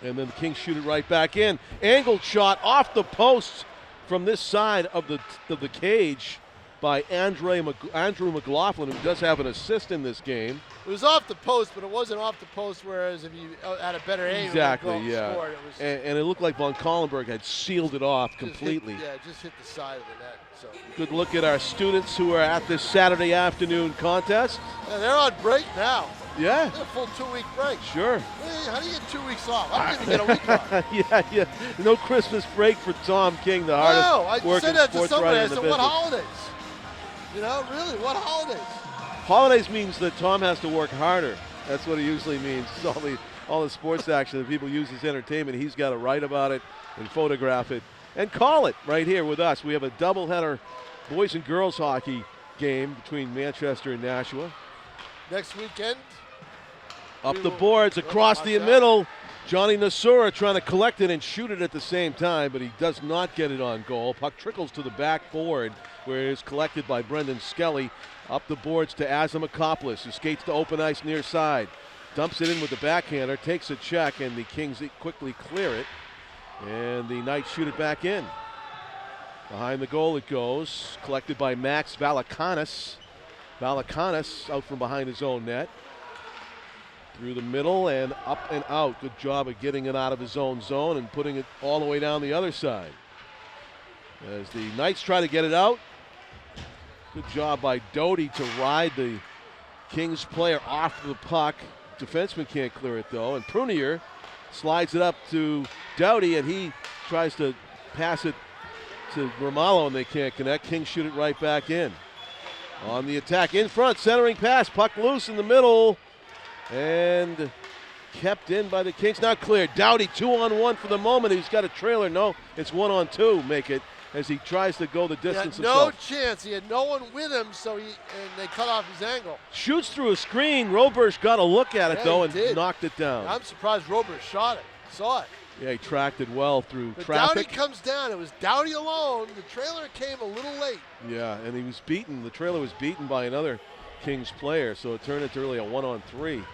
Speaker 3: and then the Kings shoot it right back in. Angled shot off the post from this side of the cage by Andrew McLaughlin, who does have an assist in this game.
Speaker 4: It was off the post, but it wasn't off the post, whereas if you had a better aim,
Speaker 3: exactly,
Speaker 4: it scored. It was
Speaker 3: and it looked like Von Kohlenberg had sealed it off completely.
Speaker 4: Just hit the side of the net. So.
Speaker 3: Good look at our students who are at this Saturday afternoon contest.
Speaker 4: Yeah, they're on break now.
Speaker 3: Yeah.
Speaker 4: They're a full 2-week break.
Speaker 3: Sure.
Speaker 4: How do you get 2 weeks off? I don't even get a week off.
Speaker 3: Yeah. No Christmas break for Tom King, the hardest working sports writer in the business.
Speaker 4: No, I said that to somebody. I said, what holidays? Really, what holidays?
Speaker 3: Holidays means that Tom has to work harder. That's what it usually means. All the sports action that people use as entertainment, he's got to write about it and photograph it and call it right here with us. We have a doubleheader boys and girls hockey game between Manchester and Nashua.
Speaker 4: Next weekend.
Speaker 3: Up the boards, across the middle. Johnny Nasura trying to collect it and shoot it at the same time, but he does not get it on goal. Puck trickles to the backboard, where it is collected by Brendan Skelly. Up the boards to Azamakopoulos, who skates to open ice near side. Dumps it in with the backhander, takes a check, and the Kings quickly clear it. And the Knights shoot it back in. Behind the goal it goes, collected by Max Valakanis. Valakanis out from behind his own net. Through the middle and up and out. Good job of getting it out of his own zone and putting it all the way down the other side. As the Knights try to get it out. Good job by Doty to ride the Kings player off the puck. Defenseman can't clear it though. And Prunier slides it up to Doughty, and he tries to pass it to Romalo, and they can't connect. Kings shoot it right back in. On the attack in front, centering pass, puck loose in the middle, and kept in by the Kings. Not cleared. Doughty 2-on-1 for the moment. He's got a trailer. No, it's 1-on-2. Make it as he tries to go the distance himself.
Speaker 4: No chance. He had no one with him, and they cut off his angle.
Speaker 3: Shoots through a screen. Roberge got a look at it though and knocked it down.
Speaker 4: I'm surprised Roberge shot it. Saw it.
Speaker 3: Yeah, he tracked it well through
Speaker 4: but
Speaker 3: traffic.
Speaker 4: Doughty comes down. It was Doughty alone. The trailer came a little late.
Speaker 3: Yeah, and he was beaten. The trailer was beaten by another Kings player, so it turned into really a 1-on-3.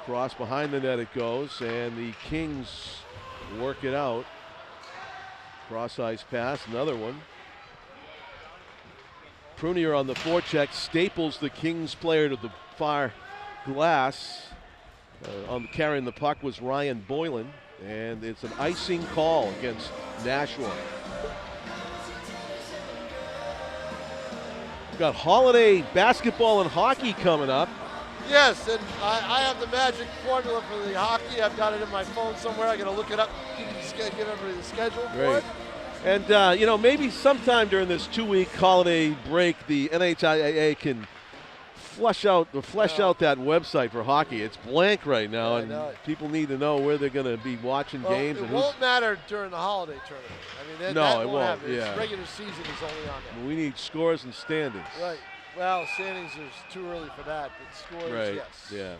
Speaker 3: Cross behind the net it goes, and the Kings work it out. Cross-ice pass, another one. Prunier on the forecheck staples the Kings player to the far glass. Carrying the puck was Ryan Boylan, and it's an icing call against Nashua. We've got holiday basketball and hockey coming up.
Speaker 4: Yes, and I have the magic formula for the hockey. I've got it in my phone somewhere. I got to look it up, give everybody the schedule for it.
Speaker 3: And, maybe sometime during this 2-week holiday break, the NHIAA can flesh out that website for hockey. It's blank right now, and people need to know where they're going to be watching games.
Speaker 4: It won't matter during the holiday tournament. I mean, that won't happen.
Speaker 3: Yeah.
Speaker 4: Regular season is only on there.
Speaker 3: We need scores and standings.
Speaker 4: Right. Well, standings is too early for that, but scores,
Speaker 3: right.
Speaker 4: Yes.
Speaker 3: Yeah.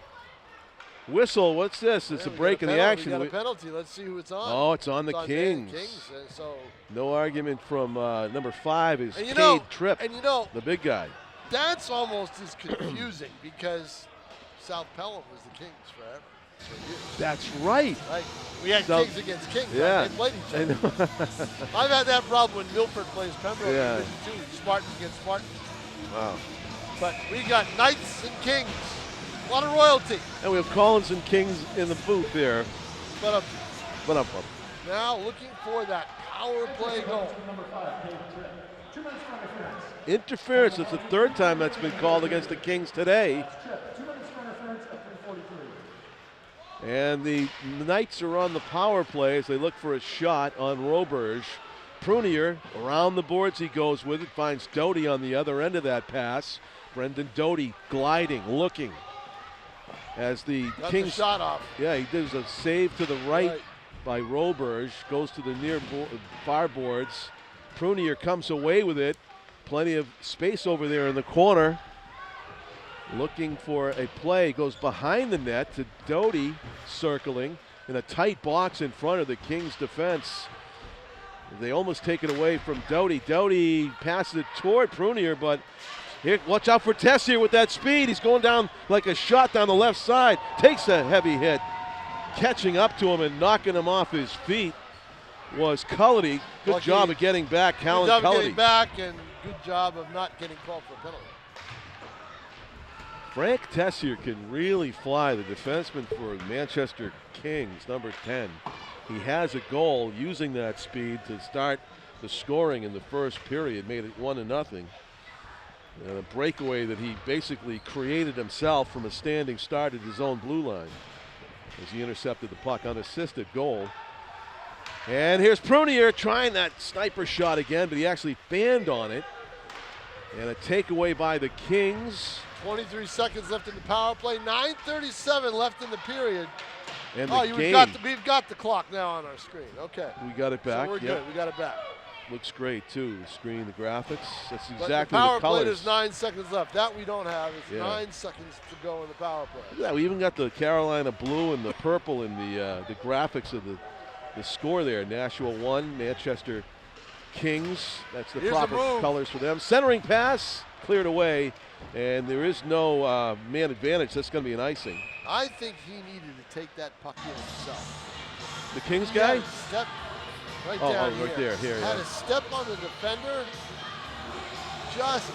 Speaker 3: Whistle, what's this? It's a break in the action.
Speaker 4: We got a penalty. Let's see who it's on.
Speaker 3: Oh, it's on the Kings. No argument from number 5 is Cade Tripp,
Speaker 4: and
Speaker 3: the big guy.
Speaker 4: That's almost as confusing because South Pelham was the Kings forever.
Speaker 3: That's right.
Speaker 4: Like, we had Kings against Kings.
Speaker 3: Yeah.
Speaker 4: Right? They played each other. I've had that problem when Milford plays Pembroke in Division 2. Spartans against Spartans. Wow. But we got Knights and Kings. A lot of royalty.
Speaker 3: And we have Collins and Kings in the booth there.
Speaker 4: But now looking for that power play goal.
Speaker 3: Interference. It's the third time that's been called against the Kings today. And the Knights are on the power play as they look for a shot on Roberge. Prunier around the boards he goes with it, finds Doty on the other end of that pass. Brendan Doty gliding, looking. As the Kings
Speaker 4: shot off.
Speaker 3: Yeah, he does a save to the right by Roberge, goes to the far boards. Prunier comes away with it. Plenty of space over there in the corner. Looking for a play, goes behind the net to Doty, circling in a tight box in front of the Kings defense. They almost take it away from Doty. Doty passes it toward Prunier, but here, watch out for Tess here with that speed. He's going down like a shot down the left side. Takes a heavy hit. Catching up to him and knocking him off his feet was Cullity. Good job of getting back, Callan Cullity.
Speaker 4: Good job of getting back and good job of not getting called for a penalty.
Speaker 3: Frank Tessier can really fly, the defenseman for Manchester Kings, number 10. He has a goal using that speed to start the scoring in the first period, made it 1-0. And a breakaway that he basically created himself from a standing start at his own blue line as he intercepted the puck, unassisted goal. And here's Prunier trying that sniper shot again, but he actually fanned on it. And a takeaway by the Kings.
Speaker 4: 23 seconds left in the power play, 9:37 left in the period.
Speaker 3: And
Speaker 4: we've got the clock now on our screen. Okay.
Speaker 3: We got it back.
Speaker 4: So we're good. We got it back.
Speaker 3: Looks great too. Screen, the graphics. That's exactly
Speaker 4: the power
Speaker 3: the colors.
Speaker 4: play. There's 9 seconds left. That we don't have. It's 9 seconds to go in the power play.
Speaker 3: Yeah, we even got the Carolina blue and the purple in the graphics of the score there. Nashua 1, Manchester Kings. That's the proper colors for them. Centering pass cleared away, and there is no man advantage. That's going to be an icing.
Speaker 4: I think he needed to take that puck in himself.
Speaker 3: The Kings
Speaker 4: He
Speaker 3: guy?
Speaker 4: had a step right
Speaker 3: Oh,
Speaker 4: down
Speaker 3: right there, here,
Speaker 4: Had
Speaker 3: yeah.
Speaker 4: a step on the defender. Just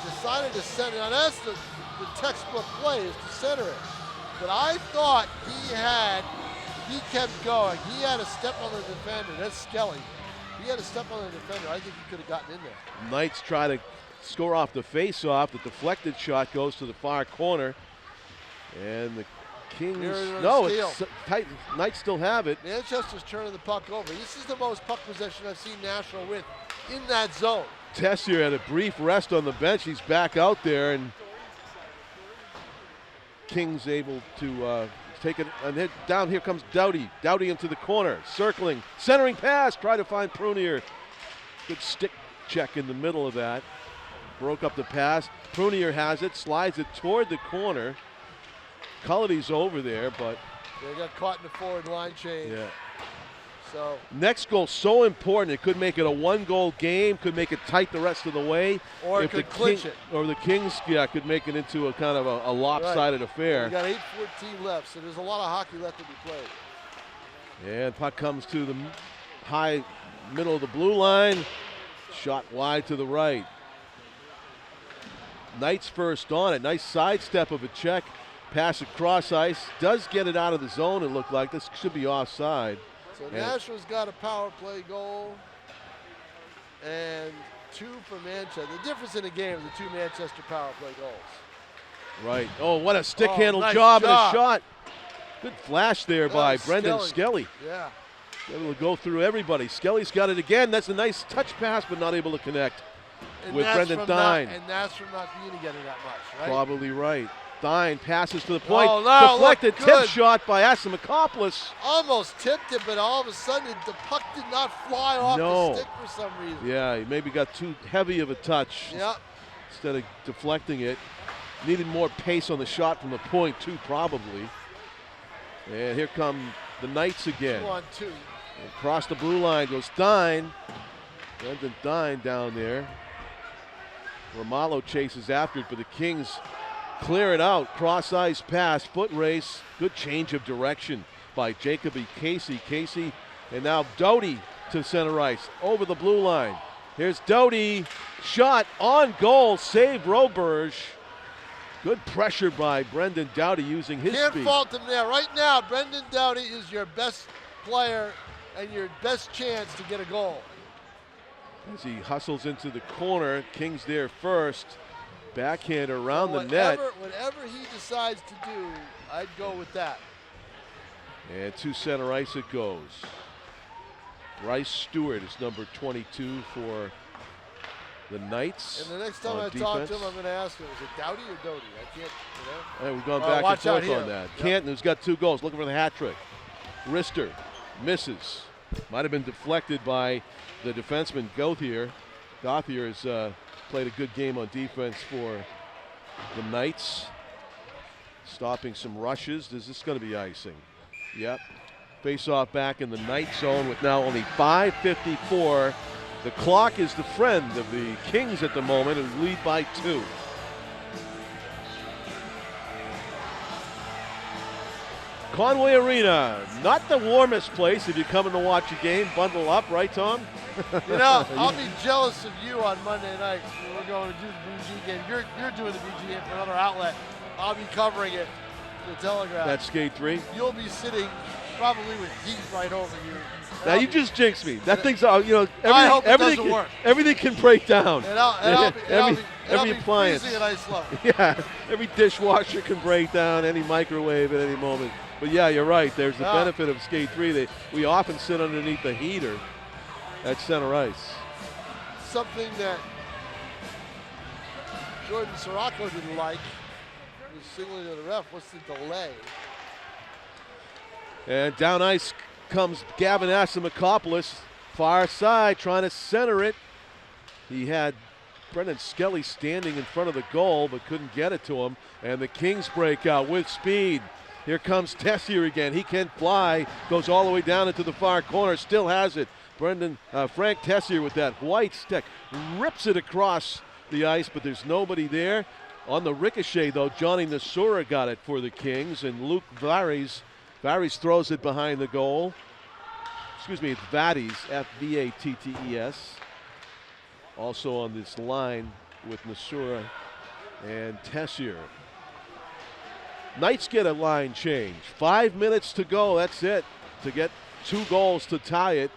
Speaker 4: decided to send it. Now that's the textbook play, is to center it. But I thought he kept going. He had a step on the defender. That's Skelly. He had a step on the defender. I think he could have gotten in there.
Speaker 3: Knights try to score off the face-off. The deflected shot goes to the far corner. And the Kings, no, it's tight. Knights still have it.
Speaker 4: Manchester's turning the puck over. This is the most puck possession I've seen Nashua with in that zone.
Speaker 3: Tessier had a brief rest on the bench. He's back out there, and Kings able to take it and hit down. Here comes Doughty. Doughty into the corner, circling, centering pass. Try to find Prunier. Good stick check in the middle of that. Broke up the pass. Prunier has it, slides it toward the corner. Cullity's over there, but
Speaker 4: They got caught in the forward line change.
Speaker 3: yeah.
Speaker 4: So
Speaker 3: Next goal so important. It could make it a one-goal game. Could make it tight the rest of the way.
Speaker 4: Or it
Speaker 3: If
Speaker 4: could
Speaker 3: the
Speaker 4: clinch it.
Speaker 3: Or the Kings, yeah, could make it into a kind of a lopsided affair.
Speaker 4: We got 8:14 left, so there's a lot of hockey left to be played.
Speaker 3: And puck comes to the high middle of the blue line. Shot wide to the right. Knights first on it. Nice sidestep of a check. Pass across ice. Does get it out of the zone, it looked like. This should be offside.
Speaker 4: So Nashua's got a power play goal and 2 for Manchester. The difference in the game is the 2 Manchester power play goals.
Speaker 3: Right. Oh, what a stick handle
Speaker 4: nice
Speaker 3: job and a
Speaker 4: job.
Speaker 3: shot. Good flash there by
Speaker 4: was
Speaker 3: Brendan Skelly.
Speaker 4: Yeah.
Speaker 3: Able to go through everybody. Skelly's got it again. That's a nice touch pass, but not able to connect
Speaker 4: And
Speaker 3: with
Speaker 4: that's
Speaker 3: Brendan
Speaker 4: from
Speaker 3: Dine.
Speaker 4: and that's from not being together that much, right?
Speaker 3: Probably right. Dine passes to the point.
Speaker 4: Oh, no,
Speaker 3: Deflected
Speaker 4: look
Speaker 3: tip
Speaker 4: good.
Speaker 3: shot by Asimakopoulos.
Speaker 4: Almost tipped it, but all of a sudden the puck did not fly off
Speaker 3: No.
Speaker 4: the stick for some reason.
Speaker 3: Yeah, he maybe got too heavy of a touch
Speaker 4: Yep.
Speaker 3: instead of deflecting it. Needed more pace on the shot from the point, too, probably. And here come the Knights again.
Speaker 4: 2-on-2.
Speaker 3: Across the blue line goes Dine. Brendan Dine down there. Romalo chases after it, but the Kings clear it out. Cross ice pass, foot race. Good change of direction by Jacoby Casey. Casey, and now Doughty to center ice over the blue line. Here's Doughty. Shot on goal. Save Roberge. Good pressure by Brendan Doughty using his
Speaker 4: Can't
Speaker 3: speed.
Speaker 4: fault him there. Right now, Brendan Doughty is your best player and your best chance to get a goal.
Speaker 3: As he hustles into the corner, Kings there first. Backhand around the net.
Speaker 4: Whatever he decides to do, I'd go with that.
Speaker 3: And to center ice it goes. Bryce Stewart is number 22 for the Knights.
Speaker 4: And the next time I talk to him, I'm going to ask him, is it Doughty or Doughty? I can't, you know.
Speaker 3: And we've gone
Speaker 4: All right,
Speaker 3: back and
Speaker 4: watch out
Speaker 3: forth on
Speaker 4: here.
Speaker 3: that.
Speaker 4: Yep.
Speaker 3: Canton, who's got 2 goals, looking for the hat trick. Rister misses. Might have been deflected by the defenseman Gauthier. Gauthier has played a good game on defense for the Knights. Stopping some rushes. Is this going to be icing? Yep. Face off back in the Knight zone with now only 5:54. The clock is the friend of the Kings at the moment and lead by 2. Conway Arena, not the warmest place if you're coming to watch a game. Bundle up, right, Tom?
Speaker 4: You know, I'll be jealous of you on Monday night when we're going to do the BG game. You're doing the BG game for another outlet. I'll be covering it for the Telegraph.
Speaker 3: That's Skate 3.
Speaker 4: You'll be sitting probably with heat right over you.
Speaker 3: Now you just jinxed me. That thing's, you know,
Speaker 4: I hope it
Speaker 3: everything,
Speaker 4: doesn't work.
Speaker 3: everything can break down.
Speaker 4: And I'll be
Speaker 3: every appliance.
Speaker 4: freezing at ice level.
Speaker 3: Yeah, every dishwasher can break down, any microwave at any moment. But yeah, you're right. There's the benefit of Skate 3. We often sit underneath the heater at center ice.
Speaker 4: Something that Jordan Sirocco didn't like was signaling to the ref. What's the delay?
Speaker 3: And down ice comes Gavin Asimakopoulos, far side, trying to center it. He had Brendan Skelly standing in front of the goal, but couldn't get it to him. And the Kings break out with speed. Here comes Tessier again. He can fly, goes all the way down into the far corner, still has it. Frank Tessier with that white stick rips it across the ice, but there's nobody there. On the ricochet, though, Johnny Nasura got it for the Kings, and Luke Varies throws it behind the goal. excuse me, it's Vatties, F-V-A-T-T-E-S. Also on this line with Nashua and Tessier. Knights get a line change. 5 minutes to go, that's it, to get 2 goals to tie it.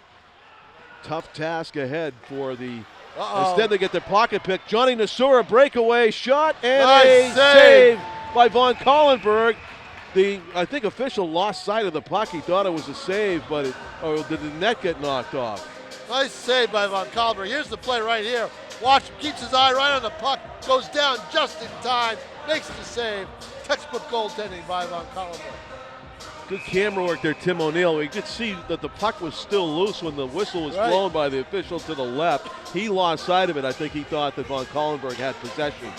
Speaker 3: Tough task ahead for the, instead they get their pocket pick. Johnny Nashua, breakaway shot, and
Speaker 4: nice
Speaker 3: a save by Von Collenberg. The, I think, official lost sight of the puck. He thought it was a save, but or did the net get knocked off?
Speaker 4: Nice save by Von Collenberg. Here's the play right here. Watch, keeps his eye right on the puck, goes down just in time, makes the save. Textbook goaltending by Von Collenberg.
Speaker 3: Good camera work there, Tim O'Neill. We could see that the puck was still loose when the whistle was blown by the official to the left. He lost sight of it. I think he thought that Von Collenberg had possession.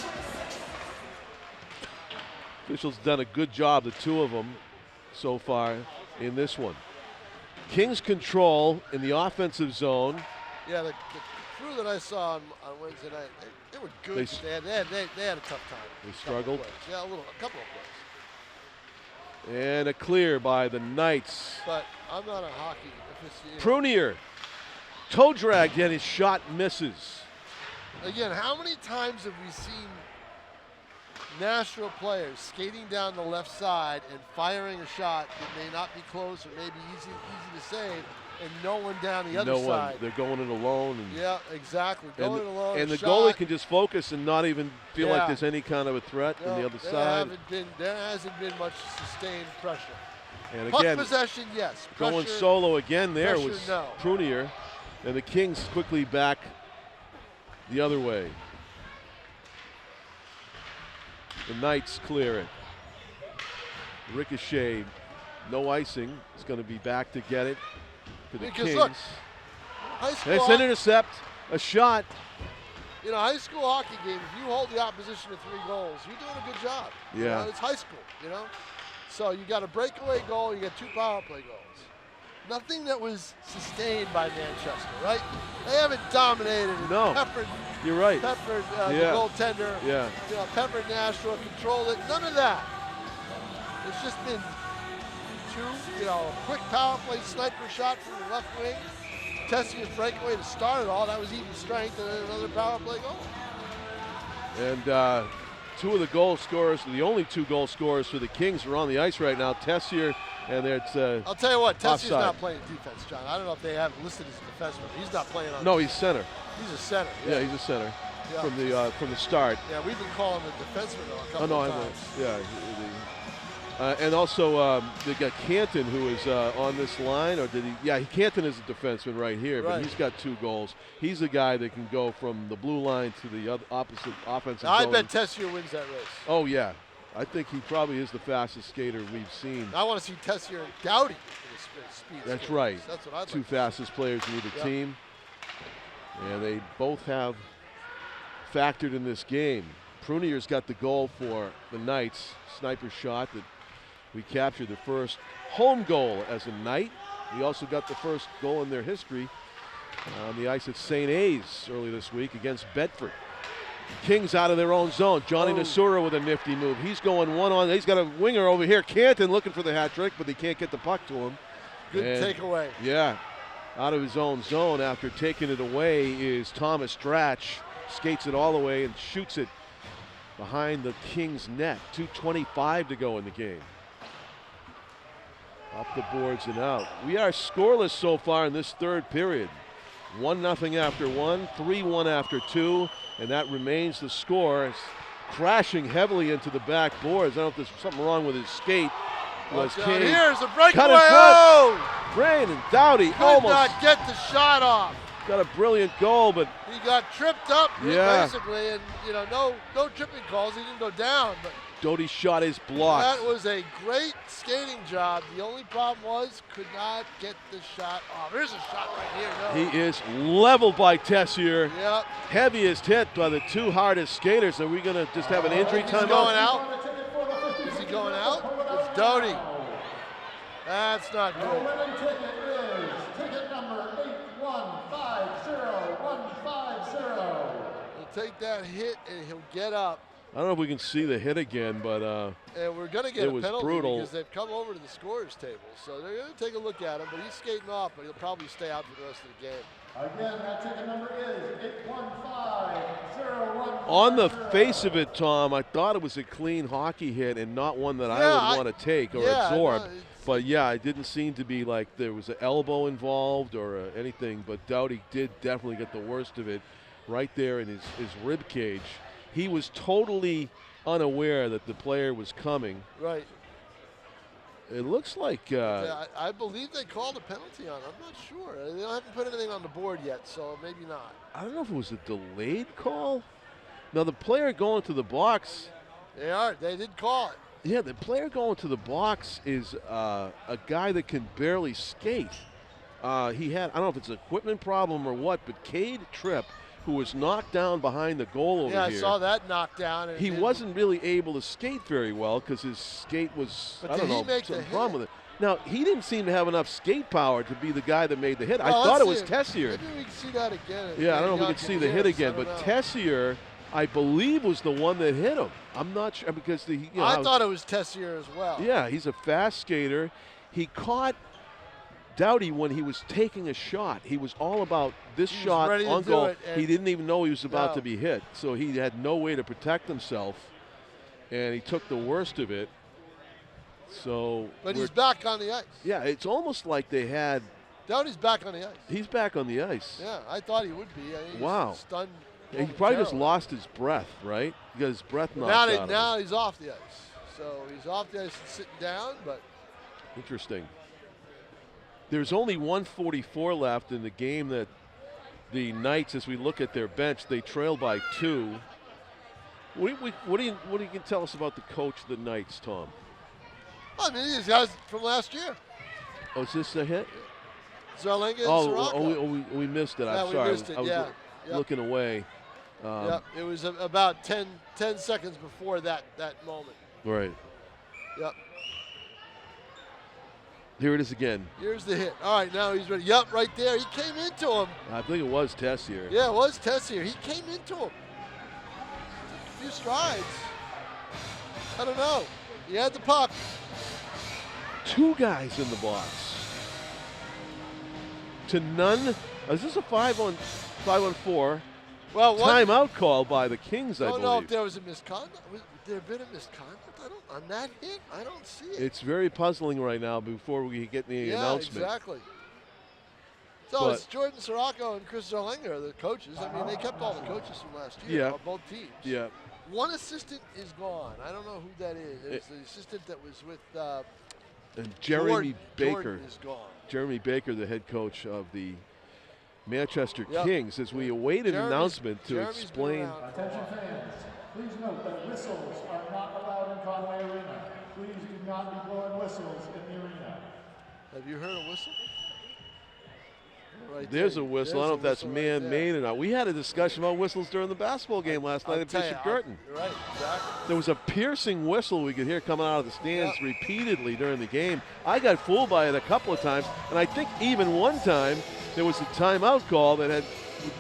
Speaker 3: Officials done a good job, the 2 of them, so far in this one. Kings control in the offensive zone.
Speaker 4: Yeah, the crew that I saw on Wednesday night, they were good. They had a tough time.
Speaker 3: They struggled.
Speaker 4: Yeah, a couple of plays.
Speaker 3: And a clear by the Knights.
Speaker 4: But I'm not a hockey aficionado.
Speaker 3: Prunier, toe dragged, and his shot misses.
Speaker 4: Again, how many times have we seen Nashua players skating down the left side and firing a shot that may not be close or maybe easy to save, and no one down the other side?
Speaker 3: They're going it alone. And
Speaker 4: yeah, exactly. Going it alone.
Speaker 3: And the goalie can just focus and not even feel like there's any kind of a threat on the other side.
Speaker 4: There hasn't been much sustained pressure.
Speaker 3: And
Speaker 4: Puck
Speaker 3: again,
Speaker 4: possession, yes.
Speaker 3: Going solo again there
Speaker 4: pressure,
Speaker 3: was
Speaker 4: no.
Speaker 3: Prunier. And the Kings quickly back the other way. The Knights clear it. Ricochet, no icing. It's going to be back to get it for the Kings.
Speaker 4: Look, high school
Speaker 3: it's an intercept, a shot.
Speaker 4: In a high school hockey game, if you hold the opposition to 3 goals, you're doing a good job.
Speaker 3: Yeah.
Speaker 4: You know, it's high school, you know? So you got a breakaway goal, you got 2 power play goals. Nothing that was sustained by Manchester, right? They haven't dominated and peppered.
Speaker 3: You're right.
Speaker 4: Peppered the goaltender.
Speaker 3: Yeah.
Speaker 4: You know, peppered Nashua, controlled it. None of that. It's just been 2, you know, a quick power play sniper shot from the left wing. Tessier's breakaway to start it all. That was even strength, and then another power play goal.
Speaker 3: And 2 of the goal scorers, the only 2 goal scorers for the Kings are on the ice right now. Tessier, and it's
Speaker 4: I'll tell you what, Tessier's
Speaker 3: offside.
Speaker 4: not playing defense, John. I don't know if they have him listed as a defenseman. He's not playing on.
Speaker 3: No, he's center.
Speaker 4: He's a center.
Speaker 3: Yeah, he's a center from the start.
Speaker 4: Yeah, we've been calling him a defenseman a couple of times.
Speaker 3: Yeah. And also they got Canton, who is on this line, or did he? Yeah, Canton is a defenseman right here, but he's got 2 goals. He's the guy that can go from the blue line to the other opposite offensive zone.
Speaker 4: I bet Tessier wins that race.
Speaker 3: Oh yeah, I think he probably is the fastest skater we've seen.
Speaker 4: I want to see Tessier and Doughty in the speed.
Speaker 3: That's
Speaker 4: skaters.
Speaker 3: right.
Speaker 4: That's what I'd like.
Speaker 3: 2 fastest players in either team, and they both have factored in this game. Prunier's got the goal for the Knights, sniper shot that we captured the first home goal as a Knight. We also got the first goal in their history on the ice at St. A's early this week against Bedford. Kings out of their own zone. Johnny Nashua with a nifty move. He's going one-on. He's got a winger over here. Canton looking for the hat trick, but he can't get the puck to him.
Speaker 4: Good takeaway.
Speaker 3: Yeah, out of his own zone after taking it away is Thomas Dratch. Skates it all the way and shoots it behind the Kings' net. 2:25 to go in the game. Up the boards and out. We are scoreless so far in this 3rd period. 1-0 after 1, 3-1 after 2, and that remains the score. It's crashing heavily into the back boards. I don't know if there's something wrong with his skate.
Speaker 4: Here's a breakaway.
Speaker 3: Oh! Brandon Doughty
Speaker 4: could not get the shot off.
Speaker 3: Got a brilliant goal, but
Speaker 4: he got tripped up basically, and you know, no tripping calls. He didn't go down, but
Speaker 3: Doty's shot is blocked.
Speaker 4: That was a great skating job. The only problem was could not get the shot off. There's a shot right here. No.
Speaker 3: He is leveled by Tessier.
Speaker 4: Yep.
Speaker 3: Heaviest hit by the 2 hardest skaters. Are we going to just have an injury
Speaker 4: He's
Speaker 3: timeout?
Speaker 4: Going out. Is he going out? It's Doty. That's not good.
Speaker 1: The winning ticket is ticket number 8150150.
Speaker 4: He'll take that hit and he'll get up.
Speaker 3: I don't know if we can see the hit again, but
Speaker 4: And we're going to get
Speaker 3: it
Speaker 4: a
Speaker 3: was
Speaker 4: penalty
Speaker 3: brutal.
Speaker 4: because they've come over to the scorer's table. So they're going to take a look at him, but he's skating off, but he'll probably stay out for the rest of the game.
Speaker 1: Again, that ticket number is 815-01.
Speaker 3: On the face of it, Tom, I thought it was a clean hockey hit and not one that I would want to take or absorb.
Speaker 4: No,
Speaker 3: but yeah, it didn't seem to be like there was an elbow involved or anything. But Doughty did definitely get the worst of it right there in his rib cage. He was totally unaware that the player was coming.
Speaker 4: Right.
Speaker 3: It looks like
Speaker 4: I believe they called a penalty on him. I'm not sure. They haven't put anything on the board yet, so maybe not.
Speaker 3: I don't know if it was a delayed call. Now the player going to the box.
Speaker 4: They did call it.
Speaker 3: Yeah, the player going to the box is a guy that can barely skate. He had, I don't know if it's an equipment problem or what, but Cade Tripp, who was knocked down behind the goal over here.
Speaker 4: Yeah, I saw that knockdown.
Speaker 3: He wasn't really able to skate very well because his skate was,
Speaker 4: But
Speaker 3: I don't
Speaker 4: did he
Speaker 3: know,
Speaker 4: make the
Speaker 3: something wrong
Speaker 4: hit?
Speaker 3: with it. Now, he didn't seem to have enough skate power to be the guy that made the hit. I
Speaker 4: Well,
Speaker 3: thought it
Speaker 4: let's
Speaker 3: was
Speaker 4: see.
Speaker 3: Tessier.
Speaker 4: Maybe we can see that again.
Speaker 3: Yeah, I don't know if we
Speaker 4: Young
Speaker 3: could see the hit
Speaker 4: years,
Speaker 3: again,
Speaker 4: I
Speaker 3: but
Speaker 4: don't know.
Speaker 3: Tessier, I believe, was the one that hit him. I'm not sure because
Speaker 4: I thought it was Tessier as well.
Speaker 3: Yeah, he's a fast skater. He caught Doughty when he was taking a shot. He was all about this
Speaker 4: He was
Speaker 3: shot
Speaker 4: ready to
Speaker 3: on
Speaker 4: do
Speaker 3: goal.
Speaker 4: it, and
Speaker 3: He didn't even know he was about
Speaker 4: No.
Speaker 3: to be hit, so he had no way to protect himself, and he took the worst of it. So,
Speaker 4: But he's back on the ice.
Speaker 3: yeah, it's almost like they had.
Speaker 4: Doughty's back on the ice.
Speaker 3: He's back on the ice.
Speaker 4: Yeah, I thought he would be. He's
Speaker 3: Wow.
Speaker 4: stunned.
Speaker 3: He probably just
Speaker 4: momentarily.
Speaker 3: lost his breath, right? He got his breath knocked
Speaker 4: Now,
Speaker 3: out of him.
Speaker 4: now he's off the ice. So he's off the ice and sitting down, but
Speaker 3: Interesting. There's only 1:44 left in the game that the Knights, as we look at their bench, they trail by 2. What do you tell us about the coach of the Knights, Tom?
Speaker 4: I mean, these guys from last year.
Speaker 3: Oh, is this a hit?
Speaker 4: Zarlinga and
Speaker 3: Oh,
Speaker 4: Sirocco.
Speaker 3: we missed it.
Speaker 4: Yeah,
Speaker 3: I'm
Speaker 4: we
Speaker 3: sorry.
Speaker 4: missed it,
Speaker 3: I was
Speaker 4: yeah. Yep.
Speaker 3: looking away.
Speaker 4: Yep, it was about 10 seconds before that moment.
Speaker 3: Right.
Speaker 4: Yep.
Speaker 3: Here it is again.
Speaker 4: Here's the hit. All right, now he's ready. Yep, right there. He came into him.
Speaker 3: I think it was Tessier.
Speaker 4: Yeah, it was Tessier. He came into him. Took a few strides. I don't know. He had the puck.
Speaker 3: 2 guys in the box. To none. Is this a 5-on-4?
Speaker 4: Well,
Speaker 3: Timeout call by the Kings, I
Speaker 4: don't
Speaker 3: believe.
Speaker 4: know if there was a misconduct. Would there have been a misconduct? On that hit, I don't see it.
Speaker 3: It's very puzzling right now before we get the announcement.
Speaker 4: Yeah, exactly. So
Speaker 3: But-
Speaker 4: it's Jordan Sirocco and Chris Zarlinga are the coaches. I mean, they kept all the coaches from last year
Speaker 3: Yeah.
Speaker 4: on both teams.
Speaker 3: Yeah.
Speaker 4: One assistant is gone. I don't know who that is. It's the assistant that was with
Speaker 3: And Jeremy Baker.
Speaker 4: Jordan is gone.
Speaker 3: Jeremy Baker, the head coach of the Manchester
Speaker 4: Yep.
Speaker 3: Kings, as we await an announcement to
Speaker 4: Jeremy's been
Speaker 3: explain.
Speaker 4: around.
Speaker 1: Attention fans, please note that whistles are not allowed in Conway Arena. Please do not be blowing whistles in the arena.
Speaker 4: Have you heard a whistle? Right
Speaker 3: There's
Speaker 4: there.
Speaker 3: a whistle. I
Speaker 4: There's
Speaker 3: don't know if that's
Speaker 4: whistle right
Speaker 3: man-made or not. We had a discussion about whistles during the basketball game last night
Speaker 4: I'll
Speaker 3: at
Speaker 4: tell you,
Speaker 3: Bishop Girton.
Speaker 4: You're right, exactly.
Speaker 3: There was a piercing whistle we could hear coming out of the stands repeatedly during the game. I got fooled by it a couple of times, and I think even one time there was a timeout call that had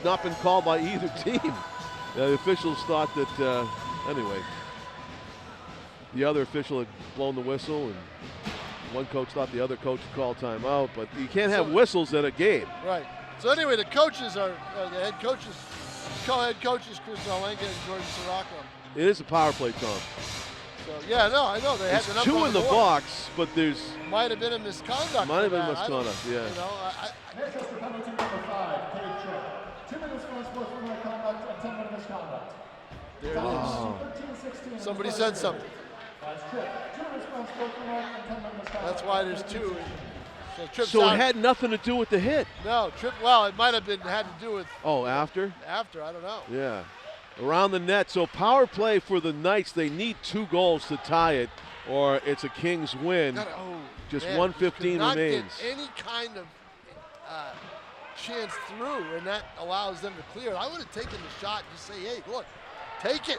Speaker 3: not been called by either team. The officials thought that, anyway, the other official had blown the whistle, and one coach thought the other coach had called timeout, but you can't have whistles at a game.
Speaker 4: Right. So anyway, the coaches are the head coaches, co-head coaches, Chris Zarlinga and Jordan Sirocco.
Speaker 3: It is a power play, Tom.
Speaker 4: So yeah, no, I know they had the
Speaker 3: It's
Speaker 4: number
Speaker 3: 2
Speaker 4: on
Speaker 3: in the
Speaker 4: board.
Speaker 3: box, but there's
Speaker 4: Might have been a misconduct.
Speaker 3: Might have
Speaker 4: for
Speaker 3: been
Speaker 4: that. I don't-
Speaker 3: misconduct, yeah.
Speaker 4: You know,
Speaker 1: Manchester penalty number 5, Cade Tripp. 2 minutes for unsportsmanlike conduct and 10-minute misconduct.
Speaker 4: there it is.
Speaker 1: 13-16.
Speaker 4: Somebody said something.
Speaker 1: That's Tripp. 2 minutes for unsportsmanlike and 10-minute misconduct.
Speaker 4: That's why there's 2. So Tripp's
Speaker 3: so
Speaker 4: out.
Speaker 3: it had nothing to do with the hit.
Speaker 4: No, Tripp. Well, it might have been had to do with
Speaker 3: Oh, after?
Speaker 4: after. I don't know.
Speaker 3: Yeah. Around the net. So power play for the Knights. They need 2 goals to tie it, or it's a Kings win. Just
Speaker 4: man,
Speaker 3: 1:15
Speaker 4: could not get
Speaker 3: remains.
Speaker 4: any kind of chance through, and that allows them to clear it. I would have taken the shot and just say, hey, look, take it.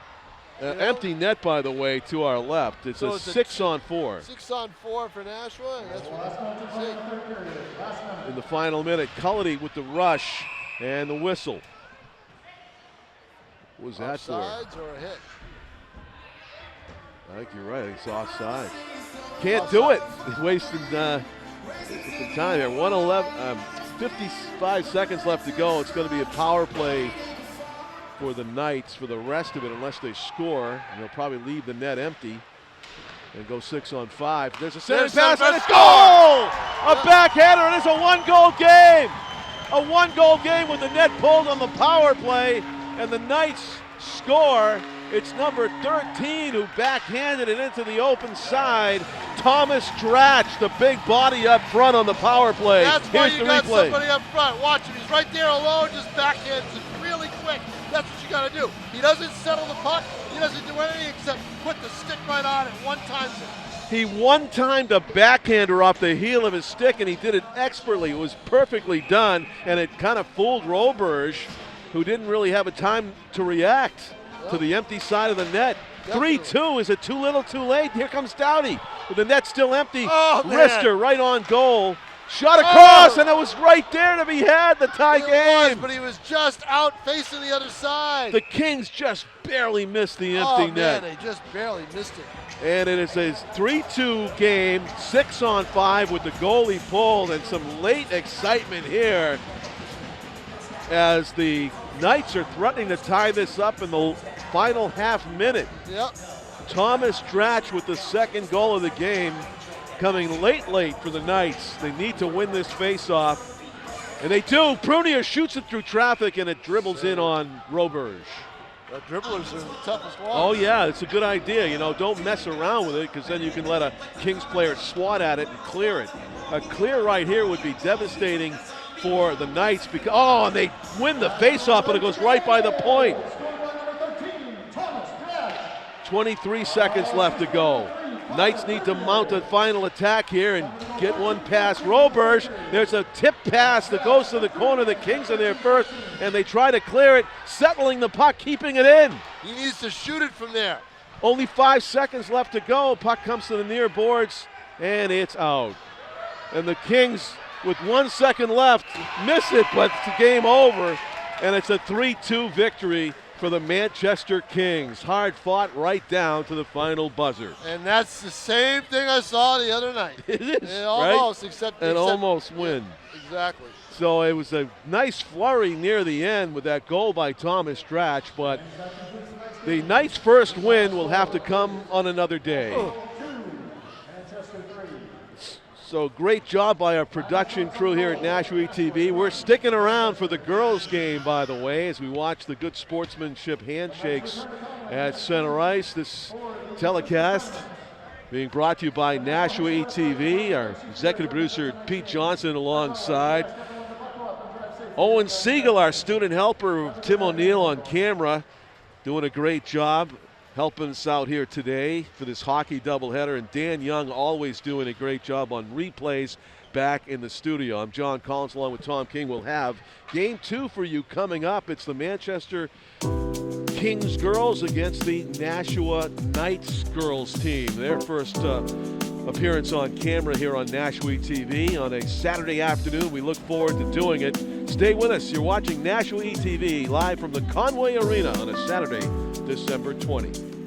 Speaker 4: You know?
Speaker 3: Empty net, by the way, to our left. It's
Speaker 4: So
Speaker 3: a
Speaker 4: it's a
Speaker 3: 6-on-4.
Speaker 4: 6-on-4 for Nashua, and that's what you see.
Speaker 3: In the final minute, Cullity with the rush and the whistle. What was that for?
Speaker 4: Offsides or a hit?
Speaker 3: I think you're right. It's offside. Can't do it. Wasting some time here. 55 seconds left to go. It's going to be a power play for the Knights for the rest of it unless they score. And they'll probably leave the net empty and go 6 on 5. There's a center pass and it's goal! A backhander, and it's a one-goal game. A one-goal game with the net pulled on the power play, and the Knights score. It's number 13 who backhanded it into the open side. Thomas Dratch, the big body up front on the power play.
Speaker 4: That's why
Speaker 3: Here's
Speaker 4: you
Speaker 3: the
Speaker 4: got
Speaker 3: replay.
Speaker 4: somebody up front. Watch him. He's right there alone, just backhands it really quick. That's what you got to do. He doesn't settle the puck. He doesn't do anything except put the stick right on it one-times it.
Speaker 3: He one-timed a backhander off the heel of his stick, and he did it expertly. It was perfectly done, and it kind of fooled Roberge, who didn't really have a time to react to the empty side of the net. 3-2. Is it too little, too late? Here comes Doughty. With the net still empty.
Speaker 4: Oh,
Speaker 3: Rister right on goal. Shot across, and it was right there to be had, the tie game.
Speaker 4: Was, but he was just out facing the other side.
Speaker 3: The Kings just barely missed the empty net.
Speaker 4: They just barely missed it.
Speaker 3: And it is a 3-2 game, 6 on 5 with the goalie pulled, and some late excitement here as the Knights are threatening to tie this up in the final half minute.
Speaker 4: Yep.
Speaker 3: Thomas Dratch with the second goal of the game, coming late for the Knights. They need to win this face-off, and they do. Prunier shoots it through traffic, and it dribbles in on Roberge.
Speaker 4: The dribblers are the toughest ones.
Speaker 3: Oh, yeah, it's a good idea. You know, don't mess around with it, because then you can let a Kings player swat at it and clear it. A clear right here would be devastating for the Knights, because, oh, and they win the face-off, but it goes right by the point. 23 seconds left to go. Knights need to mount a final attack here and get one past Roberge. There's a tip pass that goes to the corner. The Kings are there first, and they try to clear it, settling the puck, keeping it in.
Speaker 4: He needs to shoot it from there.
Speaker 3: Only 5 seconds left to go. Puck comes to the near boards, and it's out. And the Kings, with 1 second left, miss it, but it's game over, and it's a 3-2 victory for the Manchester Kings. Hard fought right down to the final buzzer.
Speaker 4: And that's the same thing I saw the other night.
Speaker 3: It is,
Speaker 4: almost,
Speaker 3: right?
Speaker 4: except
Speaker 3: almost win.
Speaker 4: Yeah, exactly.
Speaker 3: So it was a nice flurry near the end with that goal by Thomas Dratch, but the Knights' first win will have to come on another day. So great job by our production crew here at Nashua TV. We're sticking around for the girls' game, by the way, as we watch the good sportsmanship handshakes at center ice. This telecast being brought to you by Nashua TV. Our executive producer, Pete Johnson, alongside. Owen Siegel, our student helper, Tim O'Neill on camera, doing a great job helping us out here today for this hockey doubleheader, and Dan Young always doing a great job on replays back in the studio. I'm John Collins along with Tom King. We'll have game 2 for you coming up. It's the Manchester Kings girls against the Nashua Knights girls team. Their first appearance on camera here on Nashua TV on a Saturday afternoon. We look forward to doing it. Stay with us. You're watching Nashua TV live from the Conway Arena on a Saturday, December 20.